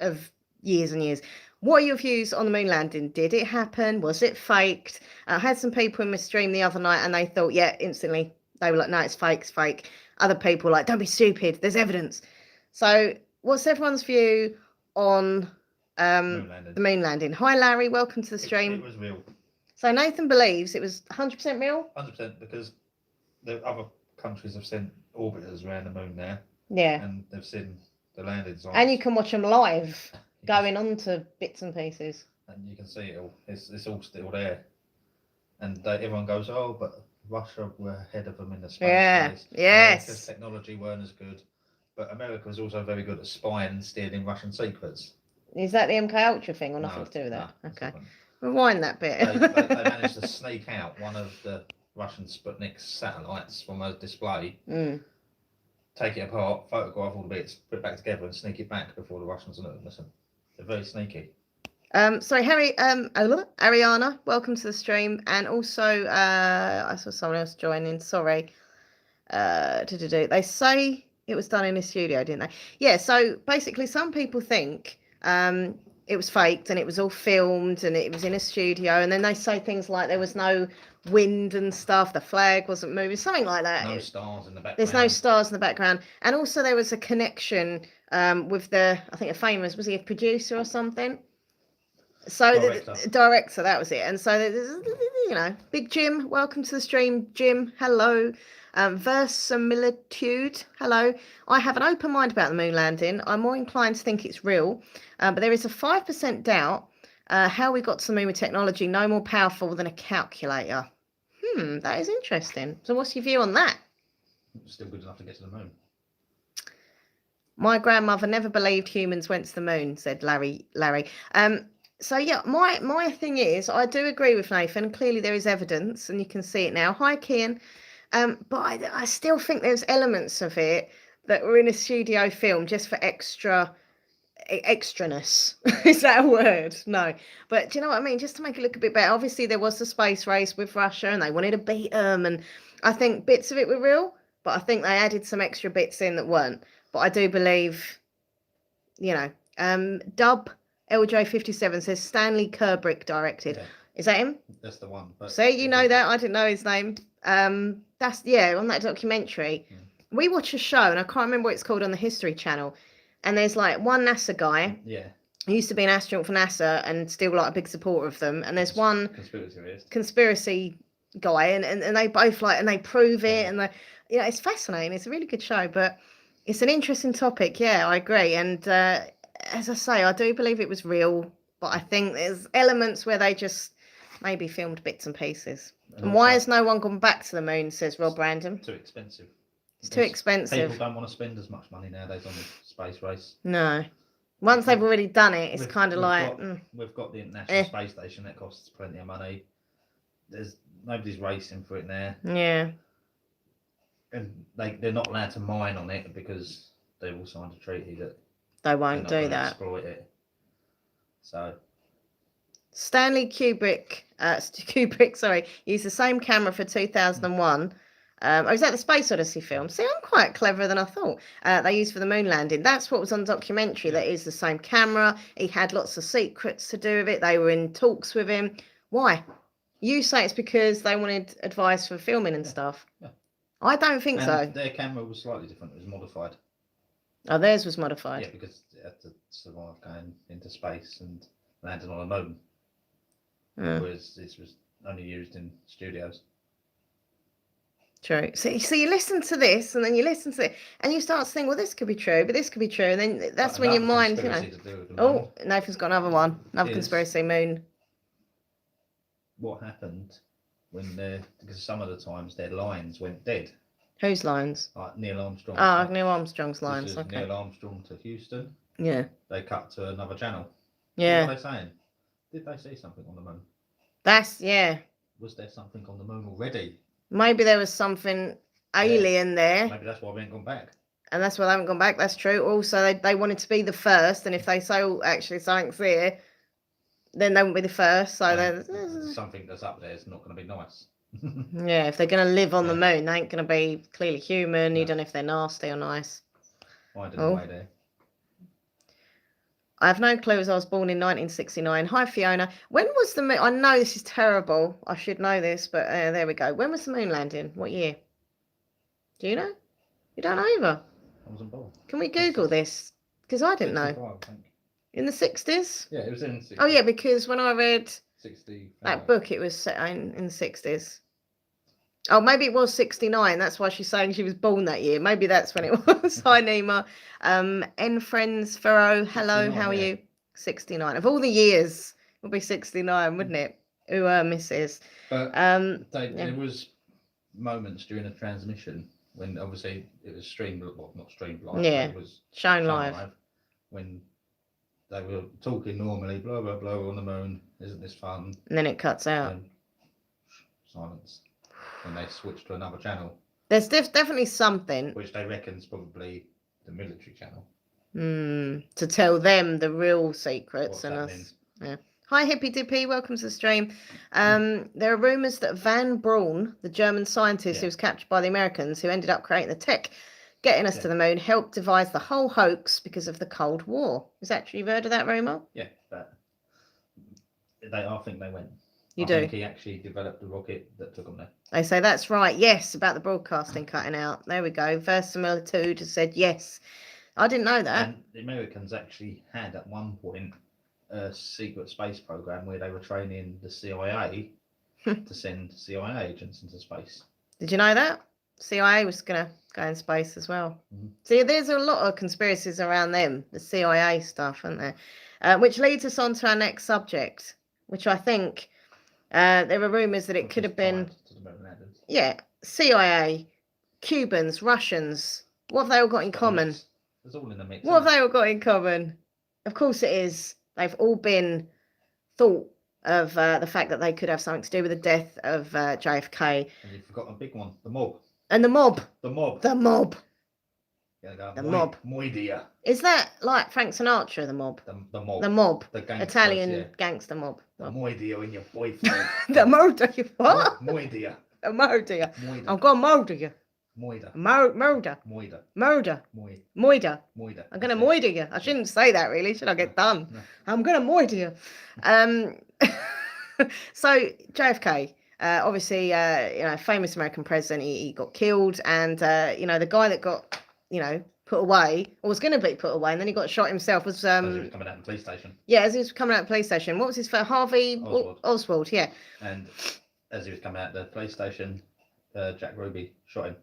of years and years. What are your views on the moon landing? Did it happen? Was it faked? I had some people in my stream the other night and they thought, yeah, instantly. They were like, no, it's fake, it's fake. Other people like, don't be stupid. There's evidence. So what's everyone's view on the moon landing? Hi, Larry. Welcome to the stream. It was real. So Nathan believes it was 100% real? 100%, because the other countries have sent orbiters around the moon now. Yeah. And they've seen the landing sites. And you can watch them live, going on to bits and pieces. And you can see it all. It's all still there. And everyone goes, oh, but Russia were ahead of them in the space race. Yes. America's technology weren't as good. But America was also very good at spying and stealing Russian secrets. Is that the MK Ultra thing or nothing to do with that? No, okay. Rewind that bit. They managed to sneak out one of the Russian Sputnik satellites from a display, take it apart, photograph all the bits, put it back together and sneak it back before the Russians look. Listen, they're very sneaky. Sorry, Ariana, welcome to the stream. And also, I saw someone else joining. Sorry. They say it was done in a studio, didn't they? Yeah, so basically some people think it was faked and it was all filmed and it was in a studio, and then they say things like there was no wind and stuff, the flag wasn't moving, something like that. No stars in the background. There's no stars in the background. And also there was a connection with I think was he a producer or something? So the director, that was it. And so there's, Big Jim, welcome to the stream. Jim, hello. Versimilitude, hello. I have an open mind about the moon landing. I'm more inclined to think it's real, but there is a 5% doubt how we got to the moon with technology no more powerful than a calculator. That is interesting. So what's your view on that? Still good enough to get to the moon. My grandmother never believed humans went to the moon, said Larry. So yeah, my thing is, I do agree with Nathan. Clearly there is evidence and you can see it now. Hi, Kian. But I still think there's elements of it that were in a studio film just for extraness. Is that a word? No. But do you know what I mean? Just to make it look a bit better. Obviously, there was the space race with Russia and they wanted to beat them. And I think bits of it were real, but I think they added some extra bits in that weren't. But I do believe, Dub LJ57 says Stanley Kubrick directed. Yeah. Is that him? That's the one. But see, you know that. I didn't know his name. That's on that documentary. We watch a show and I can't remember what it's called on the History Channel, and there's like one NASA guy who used to be an astronaut for NASA and still like a big supporter of them, and there's one conspiracy guy and they both and they prove it, and it's fascinating. It's a really good show, but it's an interesting topic. I agree. And as I say, I do believe it was real, but I think there's elements where they just maybe filmed bits and pieces. And why has no one gone back to the moon, says Rob Random? Too expensive. It's too expensive. People don't want to spend as much money nowadays on the space race. No. Once they've already done it, it's kind of like... We've got the International Space Station. That costs plenty of money. Nobody's racing for it now. Yeah. And they're not allowed to mine on it because they've all signed a treaty that they won't do that. Exploit it. So... Stanley Kubrick, used the same camera for 2001 Oh, is that the Space Odyssey film? See, I'm quite cleverer than I thought. They used for the moon landing. That's what was on documentary. Yeah. That is the same camera. He had lots of secrets to do with it. They were in talks with him. Why? You say it's because they wanted advice for filming and stuff. Yeah. I don't think And so. their camera was slightly different. It was modified. Oh, theirs was modified. Yeah, because it had to survive going into space and landing on a moon. Whereas this was only used in studios. True. So you listen to this, and then you listen to it, and you start to think, well, this could be true, but this could be true, and then that's when your mind, you know. Oh, Nathan's got another one, another conspiracy moon. What happened when because some of the times their lines went dead. Whose lines? Like Neil Armstrong. Oh, Neil Armstrong's lines. Okay. Neil Armstrong to Houston. Yeah. They cut to another channel. Yeah. What are they saying? Did they see something on the moon? Was there something on the moon already? Maybe there was something alien there. Maybe that's why we ain't gone back. And that's why they haven't gone back. That's true. Also, they wanted to be the first, and if they say, oh, actually, something's there, then they won't be the first. So something that's up there is not going to be nice. Yeah, if they're going to live on the moon, they ain't going to be clearly human. You don't know if they're nasty or nice. Finding a way there. I have no clue as I was born in 1969. Hi, Fiona. When was the moon? I know this is terrible. I should know this, but there we go. When was the moon landing? What year? Do you know? You don't know either. I wasn't born. Can we Google this? Because I didn't know. In the 60s? Yeah, it was in the 60s. Oh, yeah, because when I read 60, that book, it was set in the 60s. Oh, maybe it was 69. That's why she's saying she was born that year. Maybe that's when it was. Hi, Nima. N Friends Furrow. Hello, how are you? 69. Of all the years, it would be 69, wouldn't it? Ooh, misses. But there was moments during the transmission when obviously it was streamed, well, not streamed live, yeah, it was shown live. When they were talking normally, blah, blah, blah, on the moon. Isn't this fun? And then it cuts out. And silence. And they switched to another channel. There's definitely something. Which they reckon's probably the military channel. To tell them the real secrets. What's and us. Yeah. Hi, Hippie Dippy. Welcome to the stream. There are rumours that Van Braun, the German scientist who was captured by the Americans, who ended up creating the tech, getting us to the moon, helped devise the whole hoax because of the Cold War. Is that true? You've heard of that rumour? Yeah, but I think they went. I think he actually developed the rocket that took them there. They say that's right. Yes, about the broadcasting cutting out. There we go. Versimilitude just said yes. I didn't know that. And the Americans actually had at one point a secret space program where they were training the CIA to send CIA agents into space. Did you know that? CIA was going to go in space as well. See, there's a lot of conspiracies around them, the CIA stuff, aren't there? Which leads us on to our next subject, which I think there were rumours that it could have been, CIA, Cubans, Russians. What have they all got in common? It's all in the mix. What have they all got in common? Of course it is. They've all been thought of the fact that they could have something to do with the death of JFK. And you've forgotten a big one, the mob. And the mob. The mob. The mob. The mob. Muy dia. Is that like Frank Sinatra, the mob? The mob. The mob. The gangsters, Italian gangster mob. The muy dia in your boyfriend. The murder. What? Muy dia. A murder. I'm going to murder you. Moida. Murder. Moida. Murder. Moida. Moida. I'm going to moida you. I shouldn't say that really. Should I get done? No. I'm going to moida you. So JFK, obviously, famous American president, he got killed, and the guy that got, put away, or was going to be put away, and then he got shot himself. Was as he was coming out of the police station. Yeah, as he was coming out of the police station. What was his first? Harvey Oswald. Yeah. And as he was coming out of the police station, Jack Ruby shot him.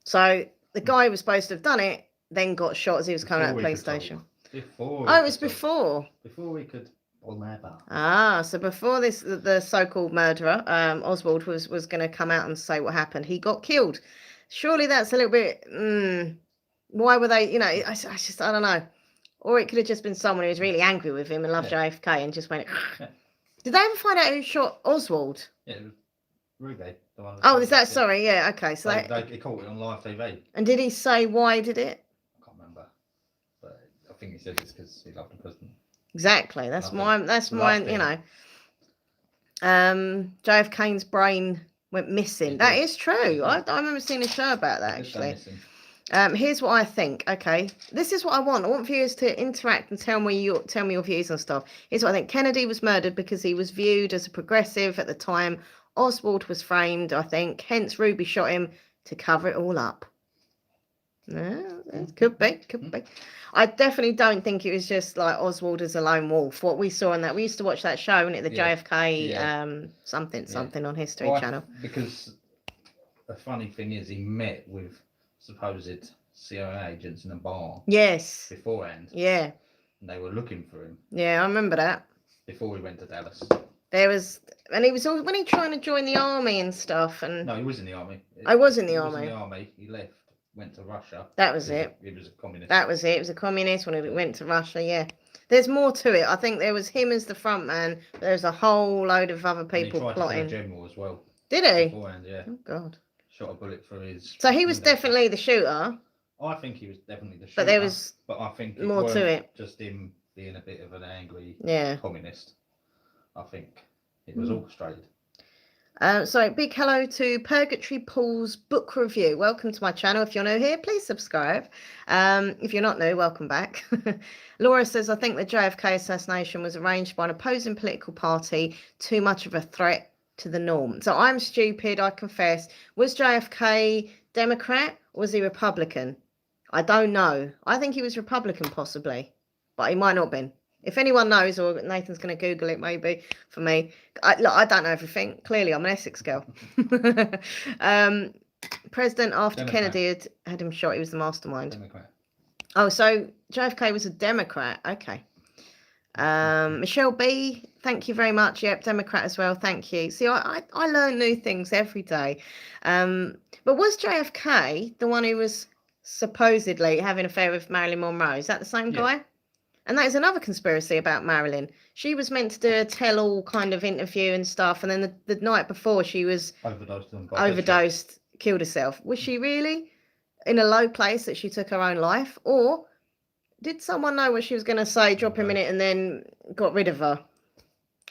So the guy who was supposed to have done it then got shot as he was coming out of the police station. Before. Oh, it was before. Before we could. So before this, the so-called murderer, Oswald, was going to come out and say what happened. He got killed. Surely that's a little bit. Why were they? I don't know. Or it could have just been someone who was really angry with him and loved JFK and just went. Did they ever find out who shot Oswald? Yeah, it was Ruby. Oh, is that sorry? Yeah, okay. So they caught it on live TV. And did he say why did it? I can't remember, but I think he said it's because he loved the president. Exactly. That's mine. JFK's brain went missing. It That did. is true. It I did. remember seeing a show about that It did go actually. missing. Here's what I think. Okay, this is what I want. I want viewers to interact and tell me your views on stuff. Here's what I think. Kennedy was murdered because he was viewed as a progressive at the time. Oswald was framed, I think. Hence, Ruby shot him to cover it all up. No, it could be. I definitely don't think it was just like Oswald as a lone wolf. What we saw in that, we used to watch that show, and the Yeah. JFK Yeah. something on History Well, Channel. Because the funny thing is, he met with supposed CIA agents in a bar Yes. beforehand. Yeah. And they were looking for him. Yeah, I remember that. Before we went to Dallas. There was, and he was all, when he trying to join the army and stuff, and no, he was in the army. I was in the He army. was in the army. He left, went to Russia. That was it. He was a communist. That was it. It was a communist when he went to Russia. Yeah. There's more to it. I think there was him as the front man. But there was a whole load of other people and he tried plotting. to kill a general as well. Did he? Beforehand, yeah. Oh God. Shot a bullet through his. So he was definitely the shooter. I think he was definitely the shooter. But there was. But I think more to it. Just him being a bit of an angry communist. I think it was orchestrated. So big hello to Purgatory Paul's book review. Welcome to my channel. If you're new here, please subscribe. If you're not new, welcome back. Laura says, I think the JFK assassination was arranged by an opposing political party, too much of a threat to the norm. So I'm stupid, I confess. Was JFK Democrat or was he Republican? I don't know. I think he was Republican possibly, but he might not have been. If anyone knows, or Nathan's going to Google it maybe for me. Look, I don't know everything. Clearly, I'm an Essex girl. President after Democrat. Kennedy had him shot, he was the mastermind. Democrat. Oh, so JFK was a Democrat. Okay. Michelle B, thank you very much. Yep, Democrat as well. Thank you. See, I learn new things every day. But was JFK the one who was supposedly having an affair with Marilyn Monroe? Is that the same guy? And that is another conspiracy about Marilyn. She was meant to do a tell-all kind of interview and stuff, and then the night before she was overdosed, killed herself. Was she really in a low place that she took her own life, or did someone know what she was going to say, drop a minute, and then got rid of her?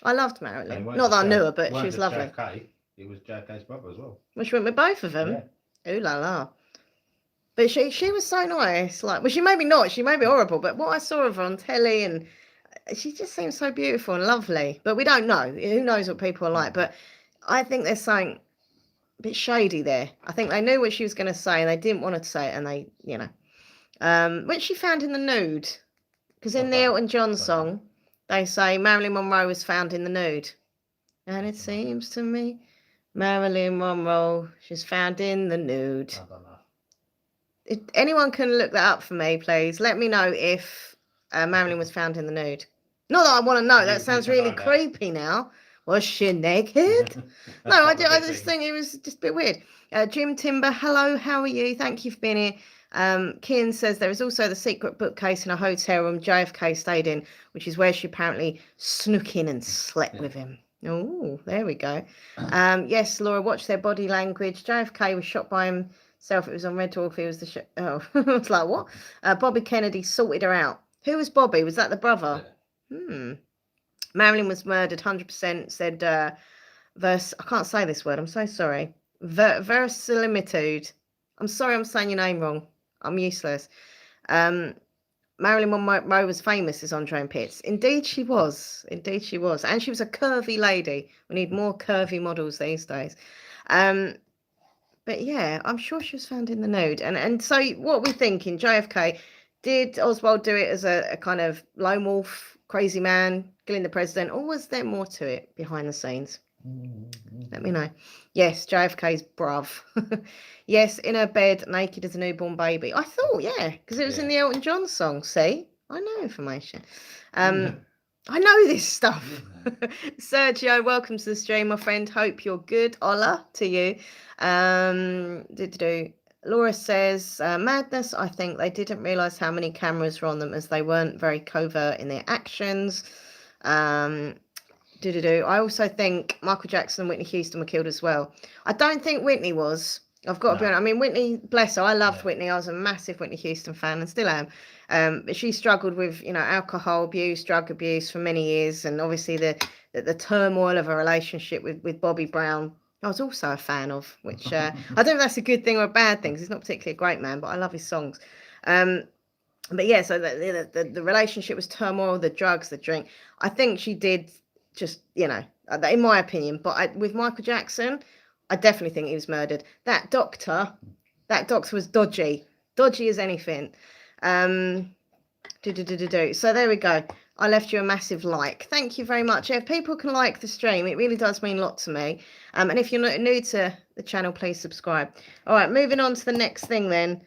I loved Marilyn. Not that I knew her, but she was lovely. JFK, it was JFK's brother as well. Well, she went with both of them. Yeah. Ooh la la. But she was so nice. Like, well, she may be not. She may be horrible. But what I saw of her on telly, and she just seems so beautiful and lovely. But we don't know. Who knows what people are like? But I think there's something a bit shady there. I think they knew what she was going to say, and they didn't want to say it, and they, which she found in the nude. Because in the Elton John song, they say Marilyn Monroe was found in the nude. And it seems to me, Marilyn Monroe, she's found in the nude. I don't know. If anyone can look that up for me, please. Let me know if Marilyn was found in the nude. Not that I want to know. That sounds really creepy now. Was she naked? No, I just think it was just a bit weird. Jim Timber, hello, how are you? Thank you for being here. Kian says there is also the secret bookcase in a hotel room JFK stayed in, which is where she apparently snuck in and slept with him. Oh, there we go. Yes, Laura, watch their body language. JFK was shot by himself. It was on Red Dwarf. He was the oh, it's like what? Bobby Kennedy sorted her out. Who was Bobby? Was that the brother? Yeah. Marilyn was murdered. 100% said. I can't say this word. I'm so sorry. Verisimilitude. I'm sorry. I'm saying your name wrong. I'm useless. Marilyn Monroe was famous as Andre and Pitts. Indeed, she was. Indeed, she was. And she was a curvy lady. We need more curvy models these days. But yeah, I'm sure she was found in the nude. And so what we're thinking, JFK, did Oswald do it as a kind of lone wolf, crazy man, killing the president, or was there more to it behind the scenes? Let me know. Yes, JFK's bruv. Yes, in her bed, naked as a newborn baby. I thought, yeah, because it was in the Elton John song. See, I know information. I know this stuff. Sergio, welcome to the stream, my friend. Hope you're good. Hola to you. Laura says, madness. I think they didn't realise how many cameras were on them as they weren't very covert in their actions. I also think Michael Jackson and Whitney Houston were killed as well. I don't think Whitney was. I've got to be honest. I mean, Whitney, bless her. I loved Whitney. I was a massive Whitney Houston fan and still am. But she struggled with, alcohol abuse, drug abuse for many years. And obviously the turmoil of a relationship with Bobby Brown I was also a fan of, which I don't know if that's a good thing or a bad thing, 'cause he's not particularly a great man, but I love his songs. But yeah, so the relationship was turmoil, the drugs, the drink. I think she did just, in my opinion. But with Michael Jackson, I definitely think he was murdered. That doctor was dodgy as anything. So there we go. I left you a massive like. Thank you very much. If people can like the stream, it really does mean a lot to me. And if you're not new to the channel, please subscribe. All right, moving on to the next thing then,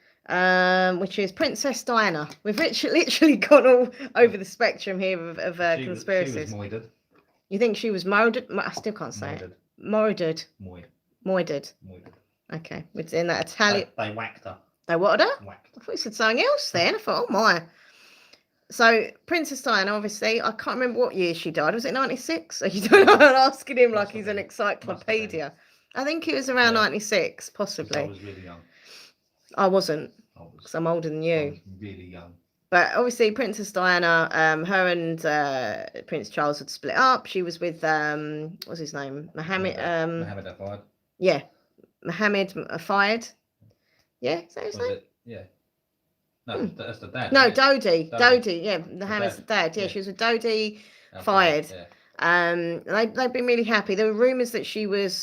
which is Princess Diana. We've literally gone all over the spectrum here of conspiracies. She was moided. You think she was murdered? I still can't say it. Murdered. Moided. Okay, it's in that Italian. They whacked her. They what? Whacked. I thought you said something else then. I thought, oh my. So Princess Diana, obviously, I can't remember what year she died. Was it 96? You don't know. I'm asking him like he's an encyclopedia. I think it was around 96, possibly. I was really young. I wasn't, because I'm older than you. I was really young. But obviously, Princess Diana, her and Prince Charles had split up. She was with what's his name? Mohammed. Mohammed Afayed. Yeah, Mohammed Afayed. Yeah, is that his name? Yeah. No, that's the dad. No, Dodi. Yeah, Mohammed's the dad. Yeah, she was with Dodi Fayed. Yeah. They've been really happy. There were rumours that she was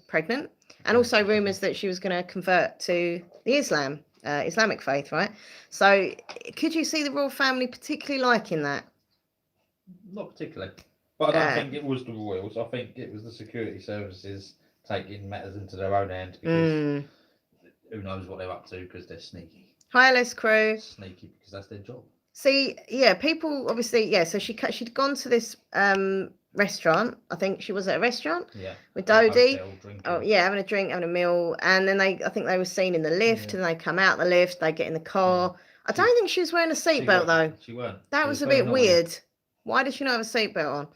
pregnant, and also rumours that she was going to convert to the Islamic faith, right? So, could you see the royal family particularly liking that? Not particularly, but I don't think it was the royals. I think it was the security services taking matters into their own hands, because who knows what they're up to, because they're sneaky. Hi, LS Crew. Sneaky, because that's their job. See, yeah, people obviously, yeah. So she'd gone to this restaurant. I think she was at a restaurant. Yeah. With Dodi. Oh yeah, having a drink, having a meal, and then I think they were seen in the lift, and they come out the lift, they get in the car. I don't think she was wearing a seatbelt though. She weren't. That was a bit weird. Why did she not have a seatbelt on?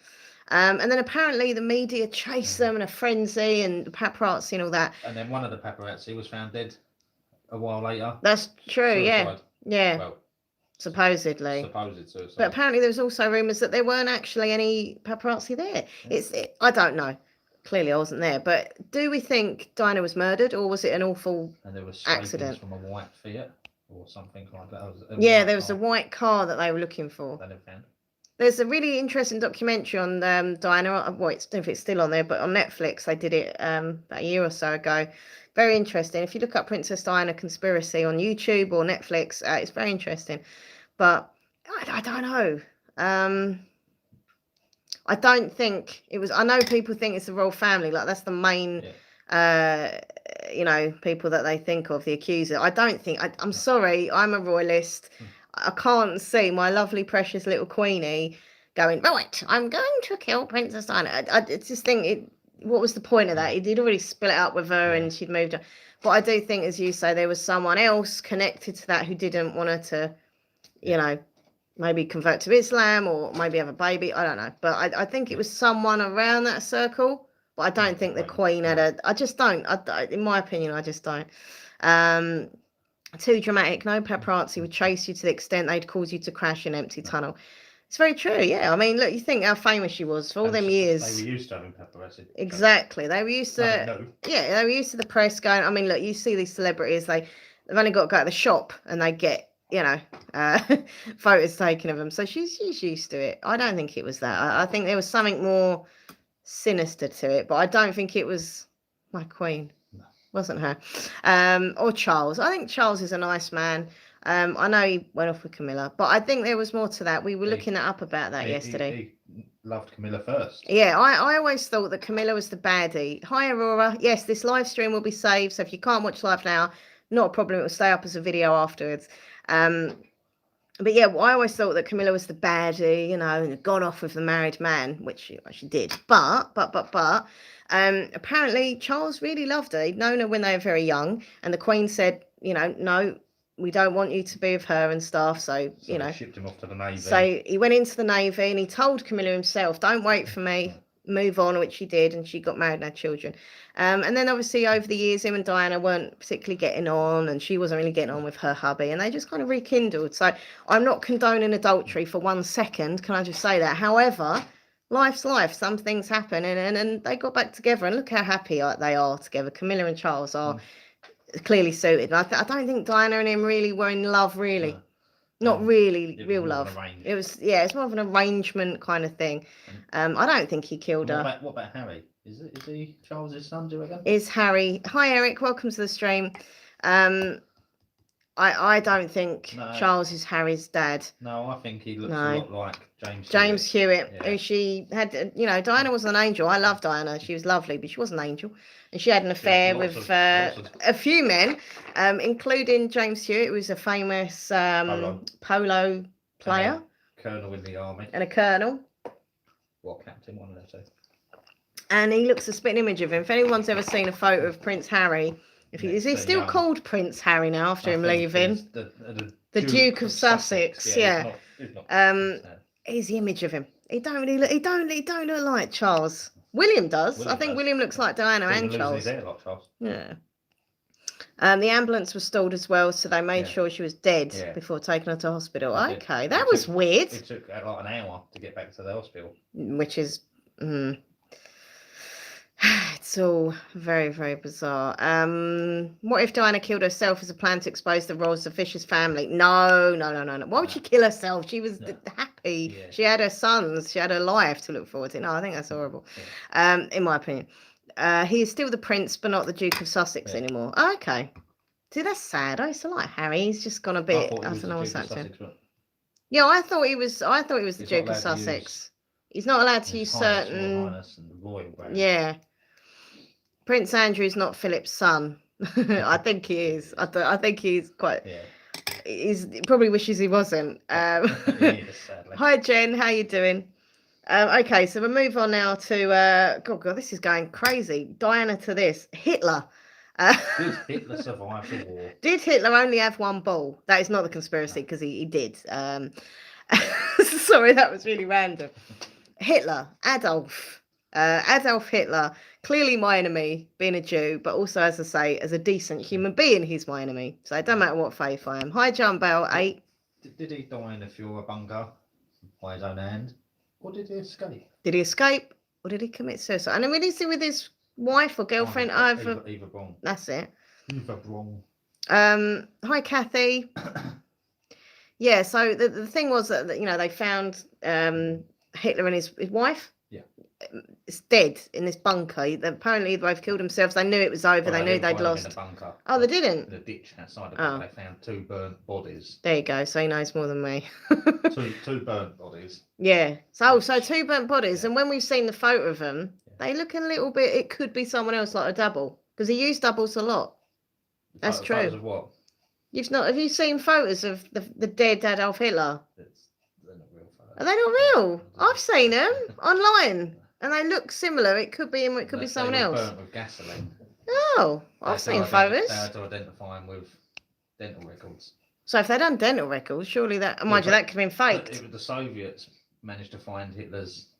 And then apparently the media chased them in a frenzy, and the paparazzi and all that. And then one of the paparazzi was found dead a while later. That's true. Suicide. Yeah. Well, supposedly. Supposed suicide. But apparently there was also rumours that there weren't actually any paparazzi there. I don't know. Clearly I wasn't there. But do we think Diana was murdered, or was it an awful accident? From a white Fiat or something like that. There was a white car that they were looking for. That they found. There's a really interesting documentary on Diana. Well, I don't know if it's still on there, but on Netflix they did it about a year or so ago. Very interesting. If you look up Princess Diana conspiracy on YouTube or Netflix, it's very interesting. But I don't know. I don't think it was. I know people think it's the royal family. Like that's the main, people that they think of, the accuser. I don't think. I'm sorry. I'm a royalist. I can't see my lovely, precious little Queenie going, right, I'm going to kill Princess Diana. I just think what was the point of that? He'd already split it up with her and she'd moved on. But I do think, as you say, there was someone else connected to that who didn't want her to, maybe convert to Islam or maybe have a baby. I don't know. But I think it was someone around that circle. But I don't think the Queen had I just don't. In my opinion, I just don't. Too dramatic. No paparazzi would chase you to the extent they'd cause you to crash in an empty tunnel. It's very true, yeah. I mean, look, you think how famous she was for all them years. They were used to having paparazzi. Exactly. They were used to, they were used to the press going, I mean, look, you see these celebrities, they've only got to go to the shop and they get, photos taken of them. So she's used to it. I don't think it was that. I think there was something more sinister to it, but I don't think it was my Queen. No. Wasn't her. Or Charles. I think Charles is a nice man. I know he went off with Camilla, but I think there was more to that. We were looking up about that yesterday. He loved Camilla first. Yeah, I always thought that Camilla was the baddie. Hi, Aurora. Yes, this live stream will be saved, so if you can't watch live now, not a problem. It will stay up as a video afterwards. But yeah, I always thought that Camilla was the baddie, and had gone off with the married man, which she did. But apparently Charles really loved her. He'd known her when they were very young, and the Queen said, no, we don't want you to be with her and stuff. So they shipped him off to the Navy. So he went into the Navy and he told Camilla himself, don't wait for me, move on, which she did, and she got married and had children. And then obviously over the years, him and Diana weren't particularly getting on, and she wasn't really getting on with her hubby, and they just kind of rekindled. So I'm not condoning adultery for 1 second, can I just say that? However, life's life. Some things happen, and they got back together, and look how happy they are together. Camilla and Charles are clearly suited. I don't think Diana and him really were in love, really. Not really real love. It was it's more of an arrangement kind of thing. I don't think he killed her. What about Harry? Is he Charles's son, do you reckon? Is Harry? Hi Eric, welcome to the stream. I don't think Charles is Harry's dad. No, I think he looks a lot like James Hewitt, who she had. Diana was an angel. I love Diana. She was lovely, but she was an angel, and she had an affair with a few men, including James Hewitt, who was a famous polo player, colonel in the army, and a colonel. What captain? One of those two. And he looks a spitting image of him. If anyone's ever seen a photo of Prince Harry. Is he still called Prince Harry now after him leaving? The Duke of Sussex. Yeah. He's the image of him. He don't look like Charles. William does. I think William looks like Diana and Charles. Yeah. The ambulance was stalled as well, so they made sure she was dead before taking her to hospital. Okay, that was weird. It took like an hour to get back to the hospital. Which is it's all very, very bizarre. What if Diana killed herself as a plan to expose the royals of Fisher's family? No. Why would she kill herself? She was happy. Yeah. She had her sons. She had her life to look forward to. No, I think that's horrible. In my opinion. He is still the prince, but not the Duke of Sussex anymore. Oh, okay. See, that's sad. I used to like Harry. He's just gone a bit. I don't know what's happening. Yeah, I thought he was the Duke of Sussex. He's not allowed to use certain. Yeah. Prince Andrew's not Philip's son. I think he is. I think he's quite. Yeah. He probably wishes he wasn't. Hi Jen, how you doing? Okay, so we'll move on now to God, this is going crazy. Diana to this. Hitler. Did Hitler survive the war? Did Hitler only have one ball? That is not the conspiracy because he did. Sorry, that was really random. Hitler, Adolf Hitler, clearly my enemy, being a Jew, but also, as I say, as a decent human being, he's my enemy. So it don't matter what faith I am. Hi, John Bell, 8. Did he die in a fuel bunker by his own hand, or did he escape? Did he escape, or did he commit suicide? And then what did he do with his wife or girlfriend? Either wrong. That's it. Either wrong. Hi, Kathy. Yeah. So the thing was that they found Hitler and his wife. Yeah. It's dead in this bunker. Apparently, they both killed themselves. They knew it was over. They knew they'd lost. In the bunker. Oh, they didn't? In the ditch outside the bunker, they found 2 burnt bodies. There you go. So he knows more than me. two burnt bodies. Yeah. So 2 burnt bodies. Yeah. And when we've seen the photo of them, they look a little bit, it could be someone else, like a double. Because he used doubles a lot. That's true. Photos of what? Have you seen photos of the dead Adolf Hitler? They're not real photos. Are they not real? I've seen them online. And they look similar. It could be him, it could be someone else. Burnt with gasoline. Oh, I've seen photos. They had to identify him with dental records. So if they'd done dental records, surely that, mind you, that could have been faked. The Soviets managed to find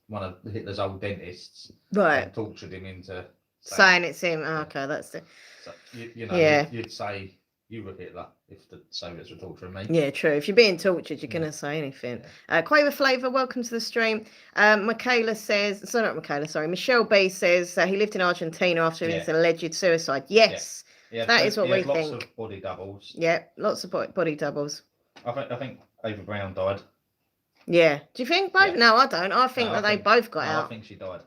one of Hitler's old dentists, right? And tortured him into saying it's him. Oh, okay, that's it. So, you'd say you were Hitler if the Soviets were torturing me. Yeah, true. If you're being tortured, you're going to say anything. Yeah. Quaver Flavor, welcome to the stream. Michaela says, Michelle B says he lived in Argentina after his alleged suicide. Yes, that is what we think. Lots of body doubles. Yeah, lots of body doubles. I think Ava Brown died. Yeah. Do you think both? Yeah. No, I don't. I think they both got out. I think she died.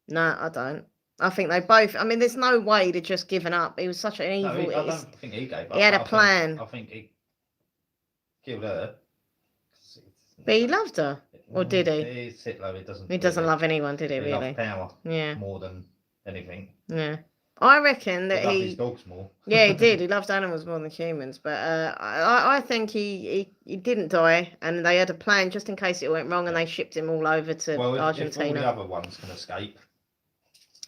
No, I don't. I think they both. I mean, there's no way to just given up. He was such an evil. I don't think he gave up. He had a plan. I think he killed her. But he loved her, or did he? He's Hitler. He doesn't love anyone, did he? Really? Loved power. Yeah. More than anything. Yeah. I reckon that he loved his dogs more. Yeah, he did. He loved animals more than humans. But I think he didn't die, and they had a plan just in case it went wrong, and they shipped him all over to Argentina. If all the other ones can escape.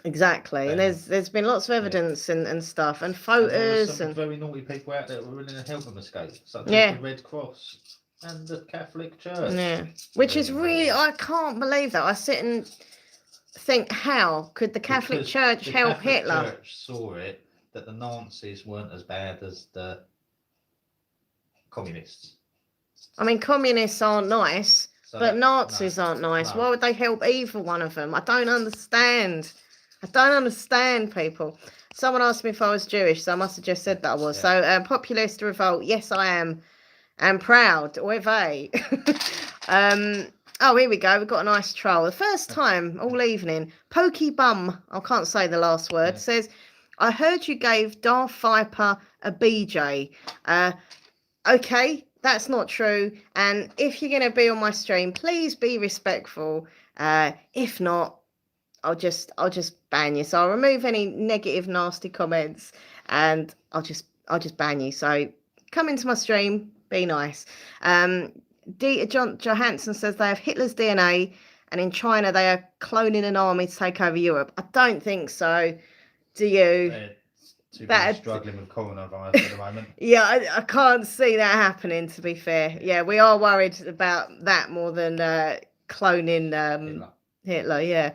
Exactly, and there's been lots of evidence and stuff and photos and very naughty people out there that were willing to help them escape, such as the Red Cross and the Catholic Church. Yeah, which is really, I can't believe that. I sit and think, how could the Catholic Church help Hitler? The Church saw it that the Nazis weren't as bad as the communists. I mean, communists aren't nice, So but Nazis aren't nice. no. Why would they help either one of them? I don't understand. I don't understand, people. Someone asked me if I was Jewish, so I must have just said that I was. Yeah. So, populist revolt. Yes, I am. And proud. Oy vey. Oh, here we go. We've got a nice troll. The first time all evening. Pokey Bum, I can't say the last word, says, I heard you gave Darth Viper a BJ. Okay, that's not true. And if you're going to be on my stream, please be respectful. If not, I'll just ban you. So I'll remove any negative, nasty comments, and I'll just ban you. So come into my stream, be nice. Dieter Johansson says they have Hitler's DNA, and in China they are cloning an army to take over Europe. I don't think so. Do you? They're too busy struggling with coronavirus at the moment. Yeah, I can't see that happening, to be fair. Yeah, we are worried about that more than cloning Hitler, yeah.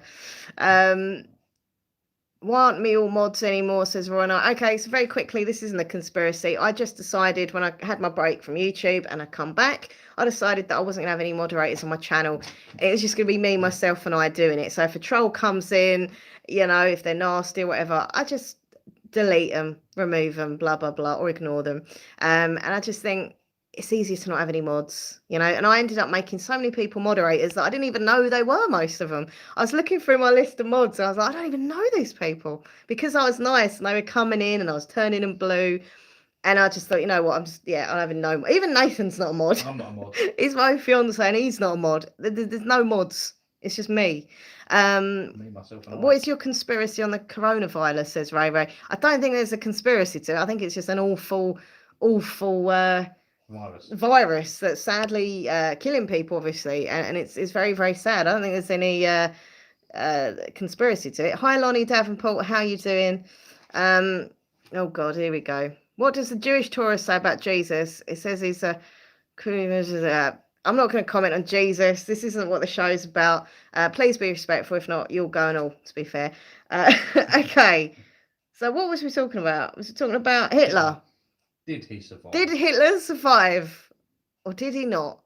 Why aren't me all mods anymore, says Rona. Okay, so very quickly, this isn't a conspiracy. I just decided when I had my break from YouTube and I come back, I decided that I wasn't going to have any moderators on my channel. It was just going to be me, myself, and I doing it. So if a troll comes in, you know, if they're nasty or whatever, I just delete them, remove them, blah, blah, blah, or ignore them. And I just think it's easier to not have any mods, you know. And I ended up making so many people moderators that I didn't even know who they were, most of them. I was looking through my list of mods and I was like, I don't even know these people, because I was nice and they were coming in and I was turning them blue. And I just thought, you know what, I'm having no, even Nathan's not a mod. I'm not a mod. He's my fiance and he's not a mod. There's no mods. It's just me. Me, myself, and what is your conspiracy on the coronavirus, says Ray Ray. I don't think there's a conspiracy to it. I think it's just an awful virus that's sadly killing people, obviously, and it's very, very sad. I don't think there's any conspiracy to it. Hi Lonnie Davenport, how you doing? Oh god, here we go. What does the Jewish Torah say about Jesus? It says he's a I'm not going to comment on Jesus. This isn't what the show's about. Please be respectful. If not, you'll go and all, to be fair. Okay. So what was we talking about? Was we talking about Hitler? Did he survive? Did Hitler survive? Or did he not?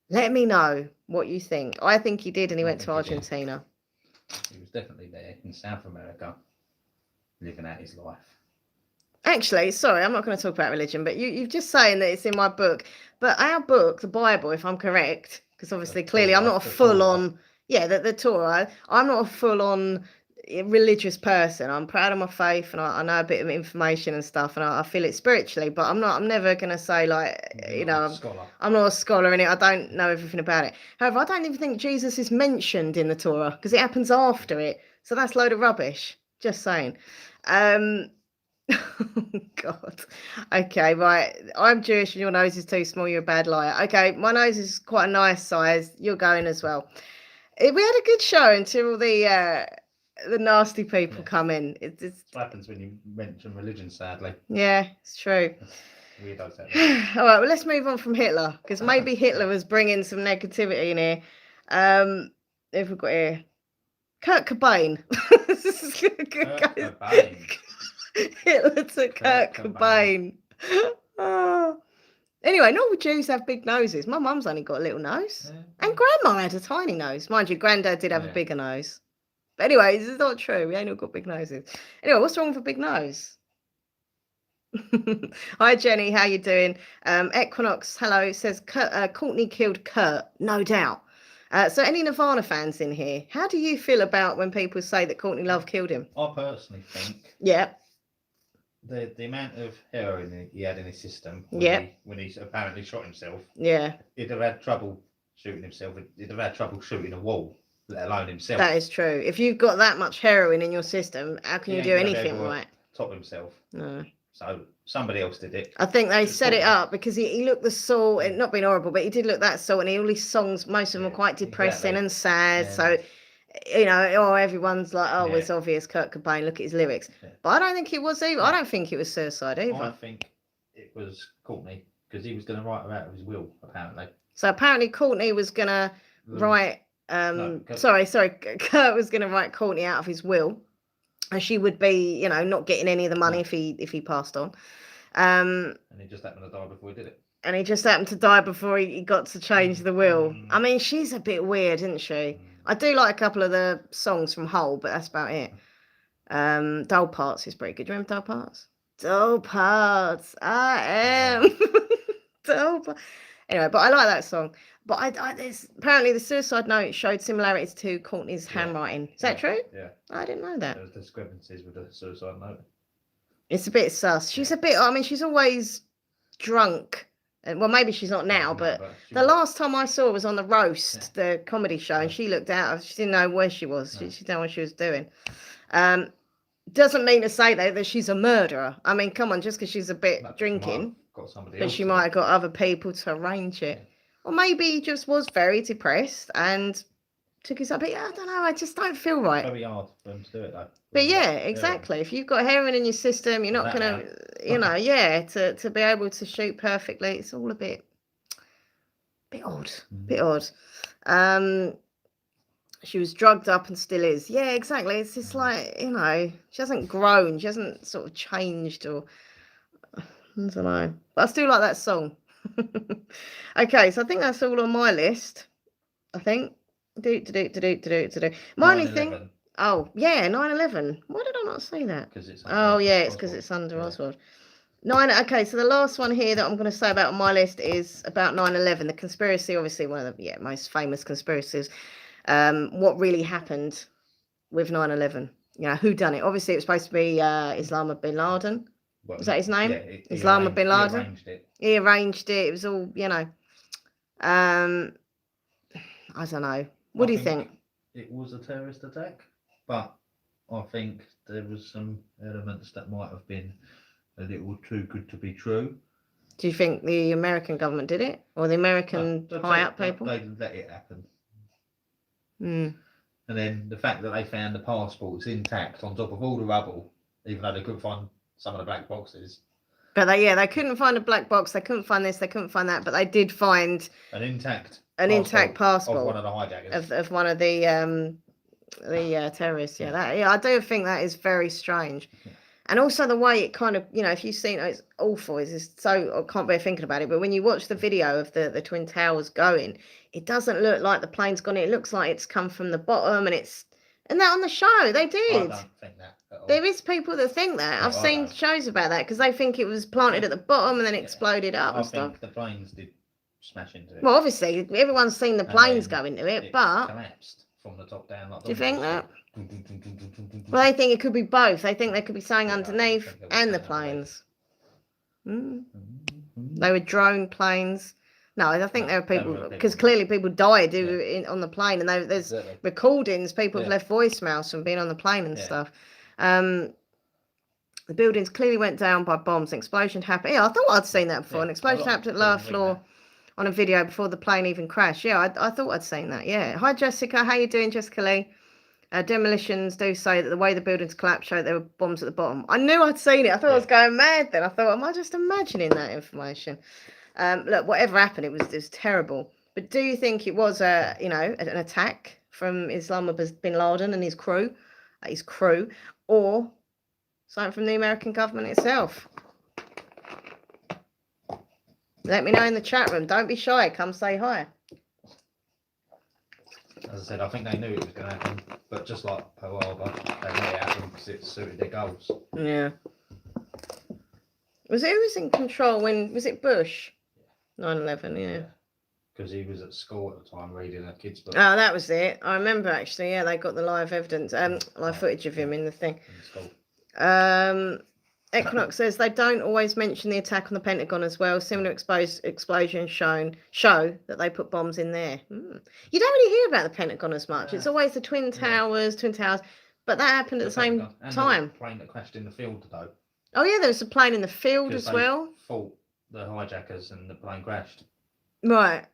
Let me know what you think. I think he did, and he went to Argentina. He was definitely there in South America, living out his life. Actually, sorry, I'm not going to talk about religion, but you're just saying that it's in my book. But our book, the Bible, if I'm correct, because obviously, clearly, I'm not a full-on, the Torah. I'm not a full-on religious person. I'm proud of my faith, and I know a bit of information and stuff, and I feel it spiritually. But I'm never going to say, like, you know, I'm not a scholar in it. I don't know everything about it. However, I don't even think Jesus is mentioned in the Torah, because it happens after it. So that's a load of rubbish. Just saying. God. Okay, right. I'm Jewish and your nose is too small. You're a bad liar. Okay, my nose is quite a nice size. You're going as well. We had a good show until the nasty people come in. It's what happens when you mention religion, sadly. Yeah, it's true. Weirdos. All right, well, let's move on from Hitler, because maybe Hitler was bringing some negativity in here. If we've got here Kurt Cobain. Cobain. Hitler took Kurt Cobain. Oh. Anyway, not all Jews have big noses. My mum's only got a little nose. Yeah. And Grandma had a tiny nose. Mind you, Granddad did have a bigger nose. But anyway, this is not true. We ain't all got big noses. Anyway, what's wrong with a big nose? Hi, Jenny. How you doing? Equinox, hello. Says Courtney killed Kurt. No doubt. So any Nirvana fans in here? How do you feel about when people say that Courtney Love killed him? I personally think... Yeah. The amount of heroin he had in his system when he apparently shot himself. Yeah. He'd have had trouble shooting himself. He'd have had trouble shooting a wall, let alone himself. That is true. If you've got that much heroin in your system, how can you do anything right? Top himself. No. So somebody else did it. I think they set it up because he looked the salt, and not being horrible, but he did look that salt, and all his songs, most of them were quite depressing and sad. Yeah. So, you know, everyone's like, oh, it's obvious Kurt Cobain, look at his lyrics. Yeah. But I don't think it was either. I don't think it was suicide either. I think it was Courtney, because he was going to write her out of his will, apparently. So apparently Courtney was going to write, Kurt was going to write Courtney out of his will. And she would be, you know, not getting any of the money if he passed on. And he just happened to die before he did it. and he just happened to die before he got to change the will. I mean, she's a bit weird, isn't she? I do like a couple of the songs from Hole, but that's about it. Dull Parts is pretty good. Do you remember Dull Parts? Dull Parts, I am. Dull Parts. Anyway, but I like that song. But apparently the suicide note showed similarities to Courtney's handwriting. Is that true? Yeah. I didn't know that. There was discrepancies with the suicide note. It's a bit sus. She's a bit, I mean, she's always drunk. Well, maybe she's not now, but the last time I saw her was on the Roast, the comedy show, and she looked out. She didn't know where she was. She didn't know what she was doing. Doesn't mean to say though that she's a murderer. I mean, come on, just because she's a bit drinking, but she might have got other people to arrange it. Or maybe he just was very depressed and took his up. I don't know. I just don't feel right. Very hard for them to do it though. But yeah, exactly. If you've got heroin in your system, you're not gonna, to be able to shoot perfectly. It's all a bit odd. Bit odd. She was drugged up and still is. Yeah, exactly. It's just like, she hasn't grown. She hasn't sort of changed or I don't know. But I still like that song. Okay, so I think that's all on my list. I think. My only thing. Oh, yeah, 9/11. Why did I not say that? It's because it's under Oswald. Okay, so the last one here that I'm going to say about on my list is about 9/11. The conspiracy, obviously one of the most famous conspiracies. What really happened with 9/11? Who done it? Obviously, it was supposed to be Osama bin Laden. Was that his name? Yeah, Osama bin Laden. He arranged it. He arranged it. It was all, I don't know. What do you think? It was a terrorist attack, but I think there was some elements that might have been a little too good to be true. Do you think the American government did it, or the American high-up people? They let it happen. And then the fact that they found the passports intact on top of all the rubble, even though they couldn't find some of the black boxes. But they couldn't find a black box. They couldn't find this. They couldn't find that. But they did find an intact passport of one of the hijackers of one of the terrorists. I do think that is very strange. Yeah. And also the way it kind of, if you've seen it, it's awful. It's just so, I can't bear thinking about it. But when you watch the video of the Twin Towers going, it doesn't look like the plane's gone. It looks like it's come from the bottom, and that on the show they did. I don't think that at all. There is people that think that. I've seen shows about that because they think it was planted at the bottom and then exploded up and stuff. I think the planes did smash into it. Well, obviously everyone's seen the planes go into it, but collapsed from the top down. Like do you think that? Well, they think it could be both. They think there could be something underneath and the planes. They were drone planes. No, I think there were people, because clearly people died on the plane, and there's recordings. People have left voicemails from being on the plane and stuff. The buildings clearly went down by bombs. An explosion happened. Yeah, I thought I'd seen that before. An explosion happened at the lower floor on a video before the plane even crashed. Yeah, I thought I'd seen that. Yeah. Hi, Jessica. How you doing, Jessica Lee? Demolitions do say that the way the buildings collapsed showed there were bombs at the bottom. I knew I'd seen it. I thought I was going mad then. I thought, am I just imagining that information? Look, whatever happened, it was terrible. But do you think it was an attack from Osama bin Laden and his crew, or something from the American government itself? Let me know in the chat room. Don't be shy. Come say hi. As I said, I think they knew it was going to happen, but just like Pearl Harbor, they let it happen because it suited their goals. Yeah. Who was in control when, was it Bush? 9/11, yeah. Because he was at school at the time reading a kid's book. Oh, that was it. I remember actually, they got the live evidence, live footage of him in the thing. Equinox says they don't always mention the attack on the Pentagon as well. Similar explosions show that they put bombs in there. You don't really hear about the Pentagon as much. It's always the Twin Towers, but that happened at the same time. The plane that crashed in the field, though. Oh yeah, there was a plane in the field as well. Fought the hijackers and the plane crashed. Right,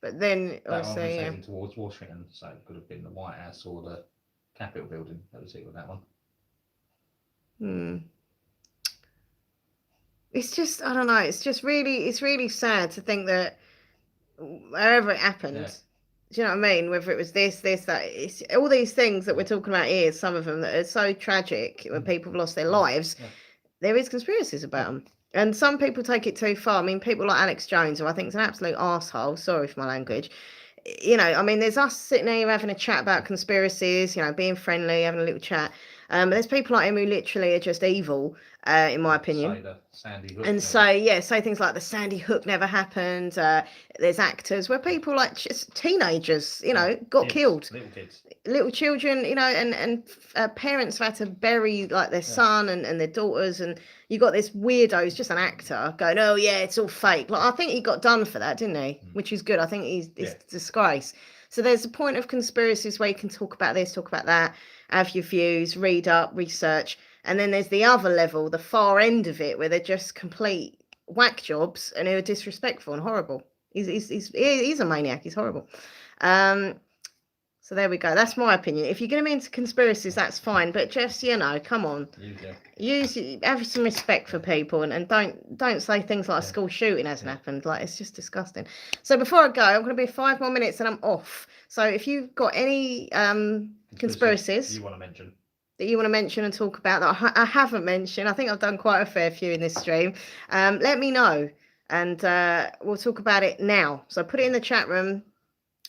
but then that one was heading towards Washington, so it could have been the White House or the Capitol building. That was it with that one. It's just, I don't know. It's really sad to think that wherever it happened, do you know what I mean? Whether it was this, that, it's all these things that we're talking about here, some of them that are so tragic when people have lost their lives, there is conspiracies about them. And some people take it too far. I mean, people like Alex Jones, who I think is an absolute arsehole, sorry for my language. You know, I mean, there's us sitting here having a chat about conspiracies, you know, being friendly, having a little chat. There's people like him who literally are just evil, in my opinion. Say the Sandy Hook And say things like the Sandy Hook never happened. There's actors where people like just teenagers, you know, got killed. Little kids. Little children, you know, and parents have had to bury like their son and their daughters, and you got this weirdo who's just an actor going, oh yeah, it's all fake. Like, I think he got done for that, didn't he? Which is good. I think it's a disgrace. So there's a point of conspiracies where you can talk about this, talk about that, have your views, read up, research, and then there's the other level, the far end of it, where they're just complete whack jobs and who are disrespectful and horrible. He's a maniac. He's horrible. So there we go. That's my opinion. If you're going to be into conspiracies, that's fine. But just, you know, come on. Have some respect for people, and don't say things like a school shooting hasn't happened. Like, it's just disgusting. So before I go, I'm going to be 5 more minutes and I'm off. So if you've got any conspiracies you want to mention that you want to mention and talk about that I haven't mentioned, I think I've done quite a fair few in this stream, let me know, and we'll talk about it now. So put it in the chat room.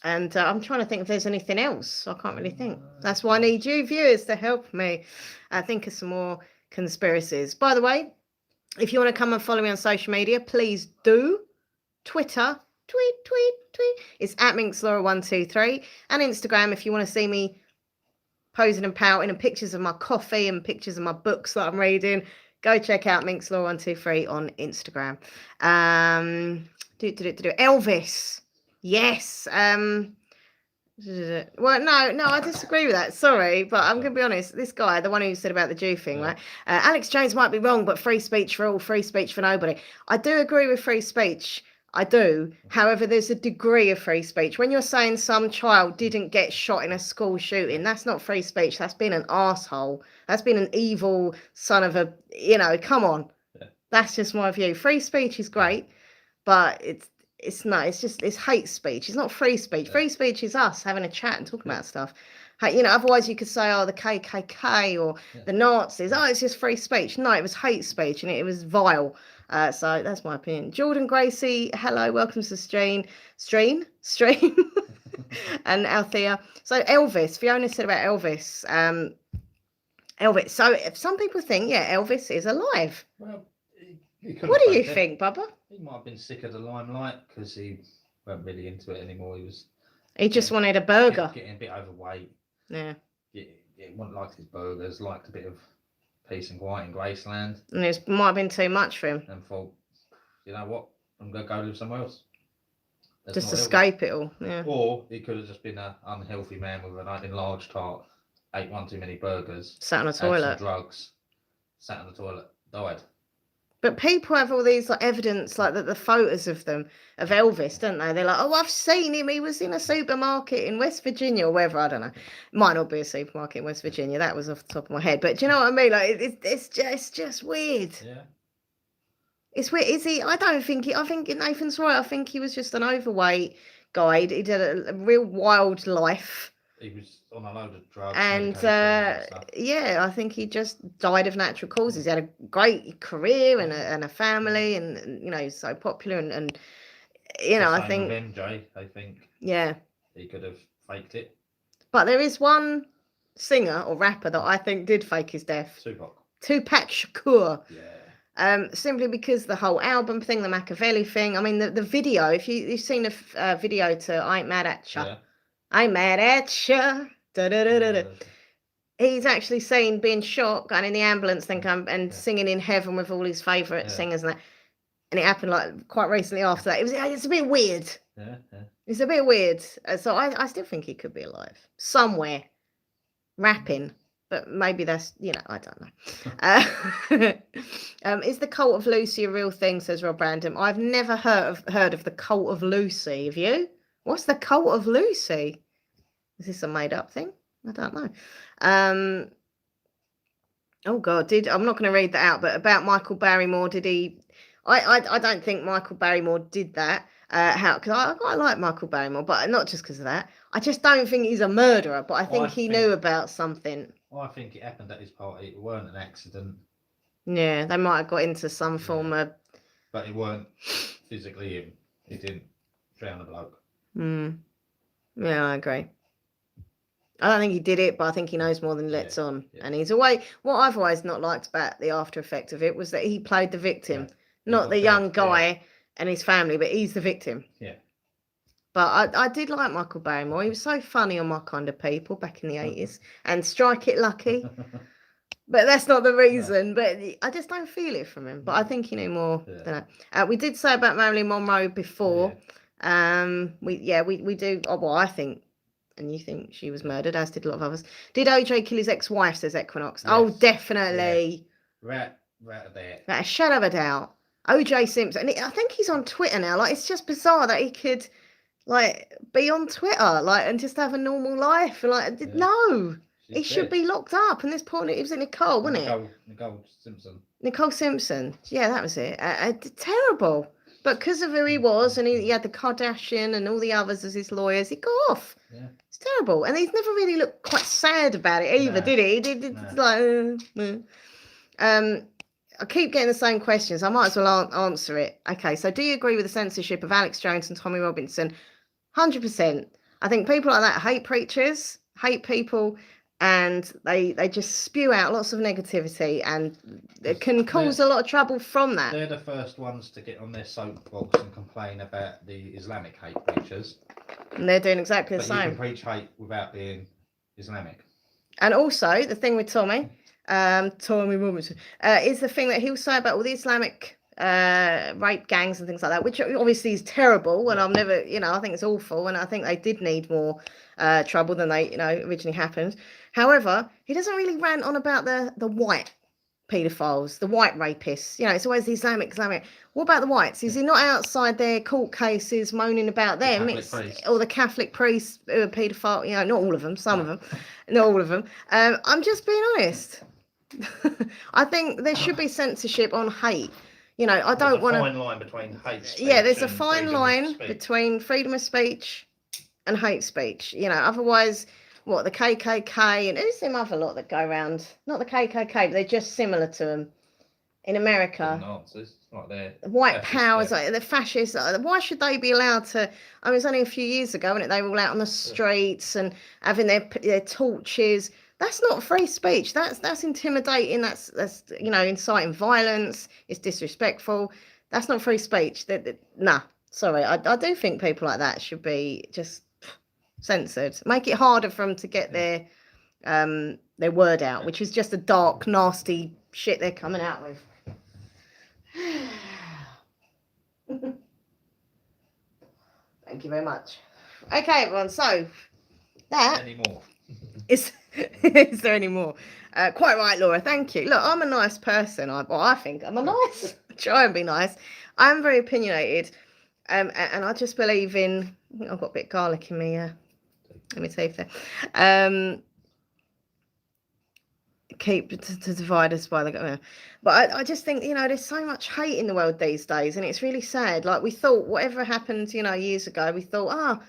And I'm trying to think if there's anything else. I can't really think. That's why I need you viewers to help me think of some more conspiracies. By the way, if you want to come and follow me on social media, please do. Twitter, tweet. It's at MinxLaura123. And Instagram, if you want to see me posing and pouting and pictures of my coffee and pictures of my books that I'm reading, go check out MinxLaura123 on Instagram. Elvis. Yes. Well, no, I disagree with that. Sorry, but I'm going to be honest. This guy, the one who said about the Jew thing, right? Alex Jones might be wrong, but free speech for all, free speech for nobody. I do agree with free speech. I do. However, there's a degree of free speech. When you're saying some child didn't get shot in a school shooting, that's not free speech. That's been an arsehole. That's been an evil son of a, you know, come on. That's just my view. Free speech is great, but it's not. It's hate speech. It's not free speech. Free speech is us having a chat and talking about stuff. You know, otherwise you could say, oh, the KKK or the Nazis. Oh, it's just free speech. No, it was hate speech and it was vile. So that's my opinion. Jordan Gracie, hello, welcome to the stream. And Althea. So Elvis, Fiona said about Elvis. Elvis. So if some people think, Elvis is alive. Well, what do you think, Bubba? He might have been sick of the limelight because he weren't really into it anymore. He just wanted a burger. Getting a bit overweight. Yeah. He wouldn't like his burgers, liked a bit of peace and quiet in Graceland. And it might have been too much for him. And thought, you know what, I'm going to go live somewhere else. Just escape it all. Yeah. Or he could have just been an unhealthy man with an enlarged heart, ate one too many burgers, sat on a toilet, had some drugs, sat on the toilet, died. But people have all these like evidence, like the photos of them, of Elvis, don't they? They're like, oh, I've seen him. He was in a supermarket in West Virginia or wherever. I don't know. Might not be a supermarket in West Virginia. That was off the top of my head. But do you know what I mean? Like, it's just weird. Yeah. It's weird. Is he? I don't think I think Nathan's right. I think he was just an overweight guy. He did a real wild life. He was on a load of drugs. And I think he just died of natural causes. He had a great career and a family, and you know, he's so popular and you know, I think with MJ, I think he could have faked it. But there is one singer or rapper that I think did fake his death. Tupac Shakur. Yeah. Simply because the whole album thing, the Machiavelli thing. I mean, the video. If you've seen the video to "I Ain't Mad at Ya." Yeah. I'm mad at you. He's actually seen being shot, going in the ambulance, then come and singing in heaven with all his favourite singers and that. And it happened like quite recently after that. It's a bit weird. Yeah. It's a bit weird. So I still think he could be alive somewhere, rapping. But maybe that's, you know, I don't know. Is the cult of Lucy a real thing? Says Rob Random. I've never heard of the cult of Lucy. Have you? What's the cult of Lucy? Is this a made-up thing? I don't know. Oh God, I'm not going to read that out. But about Michael Barrymore, did he? I don't think Michael Barrymore did that. Because I like Michael Barrymore, but not just because of that. I just don't think he's a murderer. But I think he knew about something. I think it happened at his party. It weren't an accident. Yeah, they might have got into some form of. But it weren't physically him. He didn't drown a bloke. Yeah, I agree. I don't think he did it, but I think he knows more than he lets on. Yeah. And he's away. What I've always not liked about the after effect of it was that he played the victim, not the young guy and his family, but he's the victim. Yeah. But I did like Michael Bay more. He was so funny on My Kind of People back in the 80s. And Strike It Lucky. But that's not the reason. But I just don't feel it from him. But I think he knew more than that. We did say about Marilyn Monroe before. We do. Oh, well, I think, and you think she was murdered, as did a lot of others. Did OJ kill his ex-wife, says Equinox? Yes. Oh, definitely. Right there. Without a shadow of a doubt. OJ Simpson. And I think he's on Twitter now. Like, it's just bizarre that he could, like, be on Twitter, like, and just have a normal life. Like, no. He should be locked up. And this point, it was Nicole, wasn't it? Nicole Simpson. Yeah, that was it. Terrible. But because of who he was, and he had the Kardashian and all the others as his lawyers, he got off. Yeah. It's terrible. And he's never really looked quite sad about it either, did he? He did like... I keep getting the same questions. I might as well answer it. Okay, so do you agree with the censorship of Alex Jones and Tommy Robinson? 100%. I think people like that hate preachers, hate people, and they just spew out lots of negativity, and it can cause a lot of trouble from that. They're the first ones to get on their soapbox and complain about the Islamic hate preachers. And they're doing exactly the same. You can preach hate without being Islamic. And also, the thing with Tommy Robinson, is the thing that he'll say about all the Islamic rape gangs and things like that, which obviously is terrible, and I've never, I think it's awful, and I think they did need more trouble than they, originally happened. However, he doesn't really rant on about the white paedophiles, the white rapists. It's always the Islamic. What about the whites? Is he not outside their court cases moaning about them? Or the Catholic priests who are paedophile, not all of them, some of them, not all of them. I'm just being honest. I think there should be censorship on hate. I don't want to. There's a fine line between hate speech. Yeah, there's a fine line between freedom of speech and hate speech. Otherwise, what, the KKK and who's them other lot that go around? Not the KKK, but they're just similar to them in America. The Nazis, like they're white powers, like the fascists. Why should they be allowed to? I mean, it was only a few years ago, when they were all out on the streets and having their torches. That's not free speech. That's intimidating. That's inciting violence. It's disrespectful. That's not free speech. Nah, sorry. I do think people like that should be just censored. Make it harder for them to get their word out, which is just a dark, nasty shit they're coming out with. Thank you very much. Okay, everyone. So that any more? Is there any more? Quite right, Laura. Thank you. Look, I'm a nice person. I think I'm a nice. Try and be nice. I'm very opinionated, and I just believe in. I think I've got a bit of garlic in me. Let me take that. Keep to divide us by the. But I just think there's so much hate in the world these days, and it's really sad. Like, we thought whatever happened years ago, we thought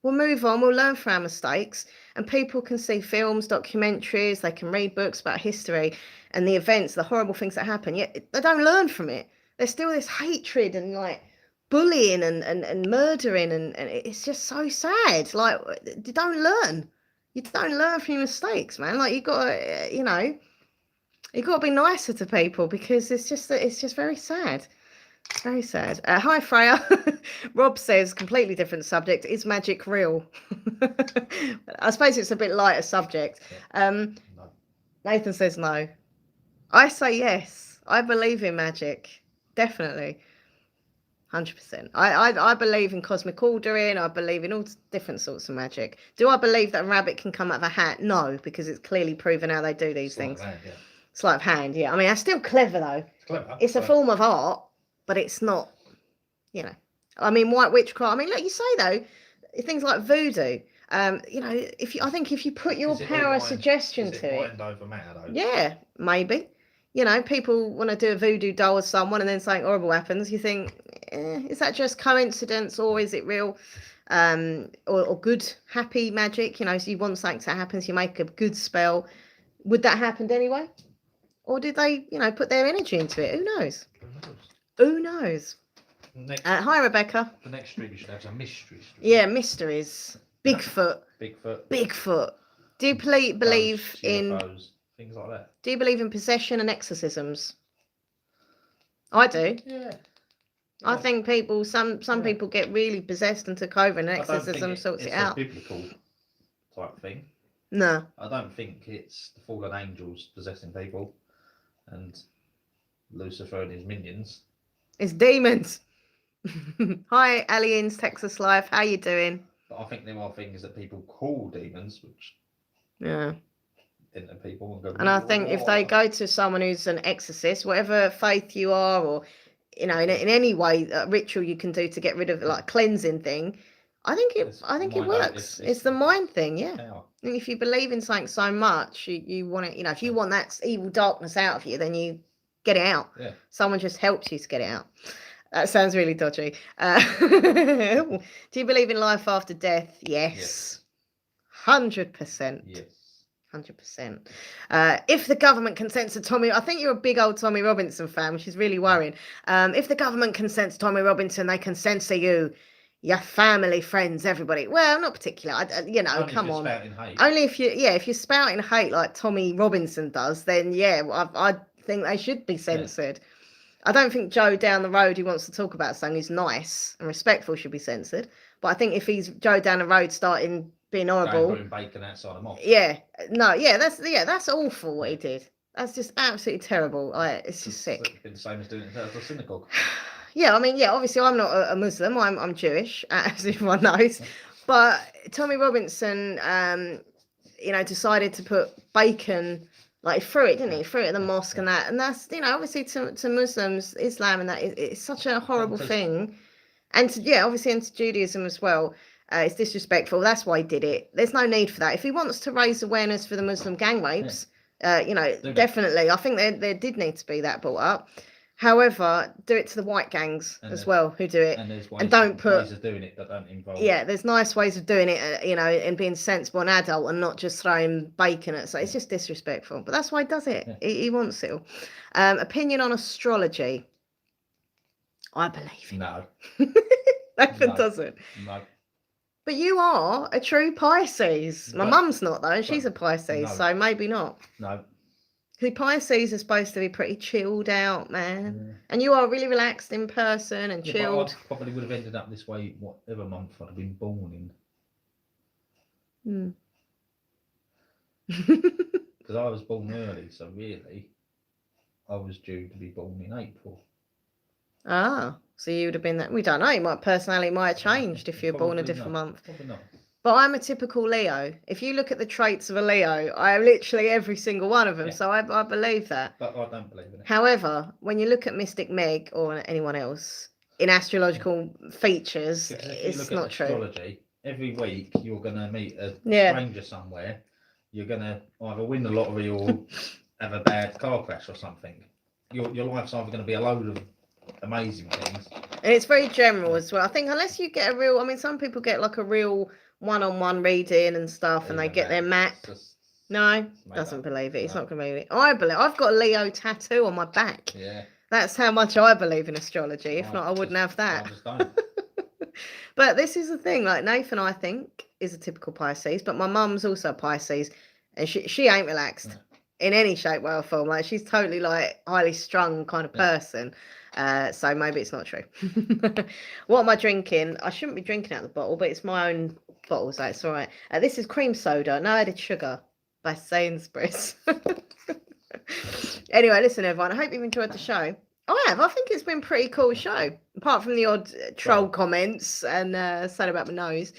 we'll move on, we'll learn from our mistakes, and people can see films, documentaries, they can read books about history and the events, the horrible things that happen, yet they don't learn from it. There's still this hatred and like bullying and murdering, and it's just so sad. Like, you don't learn. You don't learn from your mistakes, man. Like, you got to be nicer to people, because it's just very sad. Very sad. Hi, Freya. Rob says, completely different subject. Is magic real? I suppose it's a bit lighter subject. No. Nathan says no. I say yes. I believe in magic. Definitely. 100%. I believe in cosmic ordering. I believe in all different sorts of magic. Do I believe that a rabbit can come out of a hat? No, because it's clearly proven how they do these things. Sleight of hand, yeah. I mean, that's still clever, though. It's clever. It's a form of art. But it's not, I mean, white witchcraft. I mean, look, you say though, things like voodoo. If you put your power of suggestion to it, mind over matter, though? Yeah, maybe. People want to do a voodoo doll with someone, and then something horrible happens. You think, is that just coincidence, or is it real? Or good, happy magic? So you want something to happen, so you make a good spell. Would that happen anyway? Or did they, put their energy into it? Who knows? Who knows? Hi, Rebecca. The next stream you should have some mystery stream. Yeah, mysteries. Bigfoot. Bigfoot. Do you believe Ghosts, in UFOs, things like that? Do you believe in possession and exorcisms? I do. Yeah. I think some people get really possessed and took over, and exorcism sorts it out. It's a biblical type thing. No. I don't think it's the fallen angels possessing people and Lucifer and his minions. It's demons. Hi, Aliens, Texas Life. How you doing? But I think there are things that people call demons, which into people and go. And I think if they go to someone who's an exorcist, whatever faith you are, or in any way ritual you can do to get rid of like cleansing thing, I think it works. It's the mind thing, yeah. I think if you believe in something so much, you want it. If you want that evil darkness out of you, then you get it out. Yeah. Someone just helps you to get it out. That sounds really dodgy. Do you believe in life after death? Yes. 100%. Yes. 100%. If the government consents to Tommy, I think you're a big old Tommy Robinson fan, which is really worrying. If the government consents to Tommy Robinson, they can censor you, your family, friends, everybody. Well, not particularly. Only come if on. Hate. Only if you're spouting hate like Tommy Robinson does, then I think they should be censored. Yeah. I don't think Joe down the road who wants to talk about something who's nice and respectful should be censored. But I think if he's Joe down the road starting being horrible, putting bacon outside him off. That's awful what he did. That's just absolutely terrible. It's just sick. It's the same as doing it at the synagogue. Yeah, I mean, obviously I'm not a Muslim. I'm Jewish, as everyone knows. But Tommy Robinson, decided to put bacon. Like threw it, didn't he? Threw it at the mosque and that. And that's, obviously to Muslims, Islam and that, it's such a horrible thing. And obviously into Judaism as well. It's disrespectful. That's why he did it. There's no need for that. If he wants to raise awareness for the Muslim gang rapes, definitely. I think there did need to be that brought up. However, do it to the white gangs as well who do it. And there's ways of doing it that don't involve. Yeah, there's nice ways of doing it, and being sensible and adult and not just throwing bacon at it. So it's just disrespectful. But that's why he does it. Yeah. He wants it all. Opinion on astrology. I believe in it. Nathan doesn't. No. But you are a true Pisces. My mum's not, though. She's a Pisces, so maybe not. No. The Pisces are supposed to be pretty chilled out, man. Yeah. And you are a really relaxed in person and chilled. I probably would have ended up this way whatever month I'd have been born in. Because I was born early, so really, I was due to be born in April. Ah, so you would have been that. We don't know. Personality might have changed if you're born a different month. Probably not. But I'm a typical Leo. If you look at the traits of a Leo, I am literally every single one of them. Yeah. So I believe that. But I don't believe in it. However, when you look at Mystic Meg or anyone else in astrological features, it's not true. Astrology, every week you're going to meet a stranger somewhere. You're going to either win the lottery or have a bad car crash or something. Your life's either going to be a load of amazing things. And it's very general as well. I think unless you get some people get like a real one-on-one reading and stuff, and they get their map. No, doesn't believe it. He's not going to believe it. I believe. I've got a Leo tattoo on my back. Yeah. That's how much I believe in astrology. If not, I wouldn't have that. I just don't. But this is the thing. Like Nathan, I think, is a typical Pisces, but my mum's also a Pisces, and she ain't relaxed in any shape, way, or form. Like she's totally like highly strung kind of person. So maybe it's not true. What am I drinking? I shouldn't be drinking out of the bottle, but it's my own bottle, so it's all right. This is cream soda, no added sugar, by Sainsbury's. Anyway, listen, everyone. I hope you've enjoyed the show. I have. I think it's been a pretty cool show, apart from the odd troll comments and saying about my nose.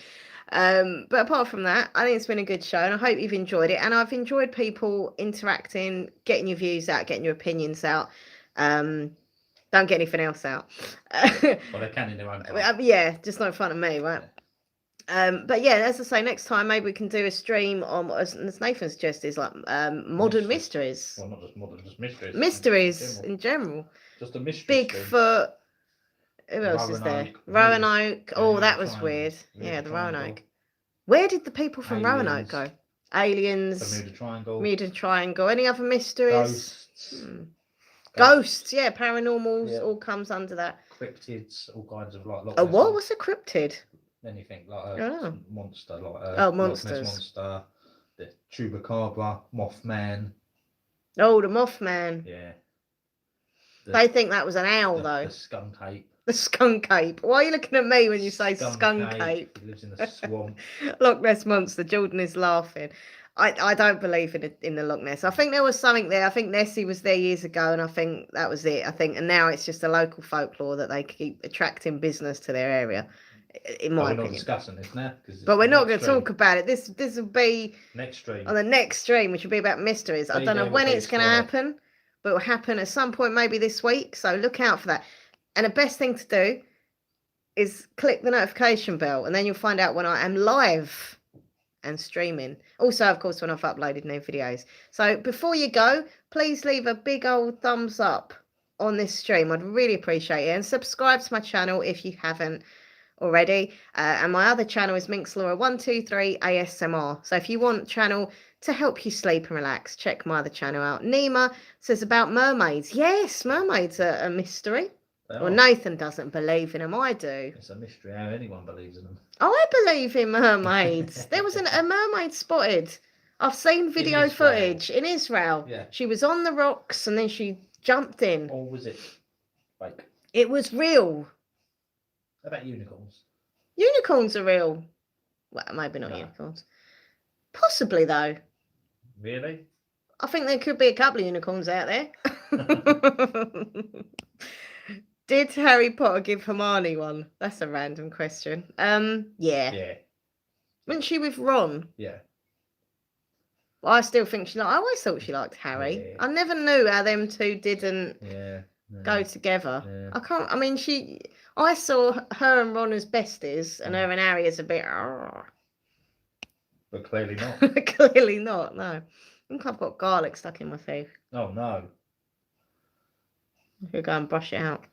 But apart from that, I think it's been a good show, and I hope you've enjoyed it. And I've enjoyed people interacting, getting your views out, getting your opinions out. Don't get anything else out. Well, they can in their own time. Yeah, just not in front of me, right? But yeah, as I say, next time maybe we can do a stream on, as Nathan suggested, like modern mysteries. Well, not just modern, just mysteries. Mysteries in general. Just a mystery. Bigfoot. Who else is there? Roanoke. Oh, that was weird. Yeah, the Roanoke. Where did the people from Roanoke go? aliens, Bermuda Triangle, Bermuda Triangle. Any other mysteries? ghosts. Ghosts, yeah, paranormals, Yeah. all comes under that. Cryptids, all kinds of like. A what? What's a cryptid? Anything like a monster, like a oh, Loch Ness monsters. monster, the Chupacabra, Mothman. Oh, the Mothman. Yeah. They think that was an owl, though. The skunk ape. The skunk ape. Why are you looking at me when you say skunk ape? He lives in the swamp. Loch Ness monster. Jordan is laughing. I don't believe in the Loch Ness. I think there was something there. I think Nessie was there years ago, and I think that was it. And now it's just a local folklore that they keep attracting business to their area. In my opinion. We're not discussing this now, but we're not going to talk about it. This will be next stream. On the next stream, which will be about mysteries. I don't know when it's going to happen, but it will happen at some point, maybe this week. So look out for that. And the best thing to do is click the notification bell, and then you'll find out when I am live and streaming. Also, of course, when I've uploaded new videos. So before you go, please leave a big old thumbs up on this stream. I'd really appreciate it. And subscribe to my channel if you haven't already. And my other channel is Minxlaura123 ASMR. So if you want a channel to help you sleep and relax, check my other channel out. Nima says about mermaids. Yes, mermaids are a mystery. Well, Nathan doesn't believe in them. I do. It's a mystery how anyone believes in them. I believe in mermaids. There was a mermaid spotted. I've seen video footage in Israel. Yeah. She was on the rocks and then she jumped in. Or was it fake? It was real. How about unicorns? Unicorns are real. Well, maybe not unicorns. Possibly, though. Really? I think there could be a couple of unicorns out there. Did Harry Potter give Hermione one? That's a random question. Yeah. Yeah. Wasn't she with Ron? Yeah. Well, I still think I always thought she liked Harry. Yeah. I never knew how them two didn't go together. Yeah. I saw her and Ron as besties, and her and Harry as a bit. But clearly not. Clearly not. No. I think I've got garlic stuck in my teeth. Oh no. I could go and brush it out.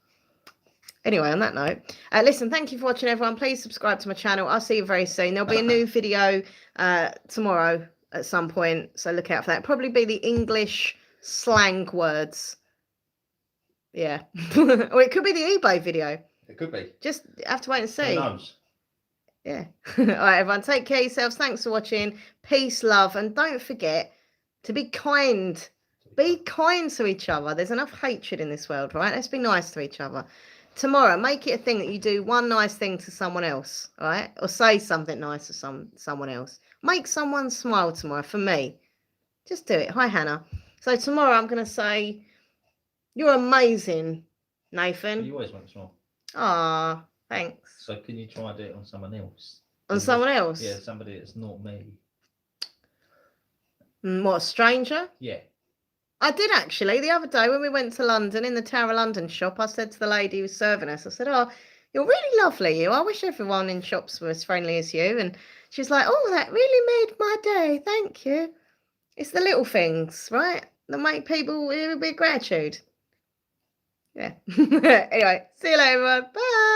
Anyway, on that note, listen, thank you for watching, everyone. Please subscribe to my channel. I'll see you very soon. There'll be a new video tomorrow at some point, so look out for that. Probably be the English slang words. Yeah. Or it could be the eBay video. It could be. Just have to wait and see. Who knows? Yeah. All right, everyone. Take care of yourselves. Thanks for watching. Peace, love, and don't forget to be kind. Be kind to each other. There's enough hatred in this world, right? Let's be nice to each other. Tomorrow, make it a thing that you do one nice thing to someone else, right? Or say something nice to someone else. Make someone smile tomorrow for me. Just do it. Hi, Hannah. So tomorrow I'm going to say, you're amazing, Nathan. You always want to smile. Ah, thanks. So can you try to do it on someone else? On someone else? Yeah, somebody that's not me. What, a stranger? Yeah. I did actually. The other day when we went to London, in the Tower of London shop, I said to the lady who was serving us, I said, oh, you're really lovely, you. I wish everyone in shops were as friendly as you. And she was like, oh, that really made my day. Thank you. It's the little things, right, that make people a bit gratitude. Yeah. Anyway, see you later, everyone. Bye.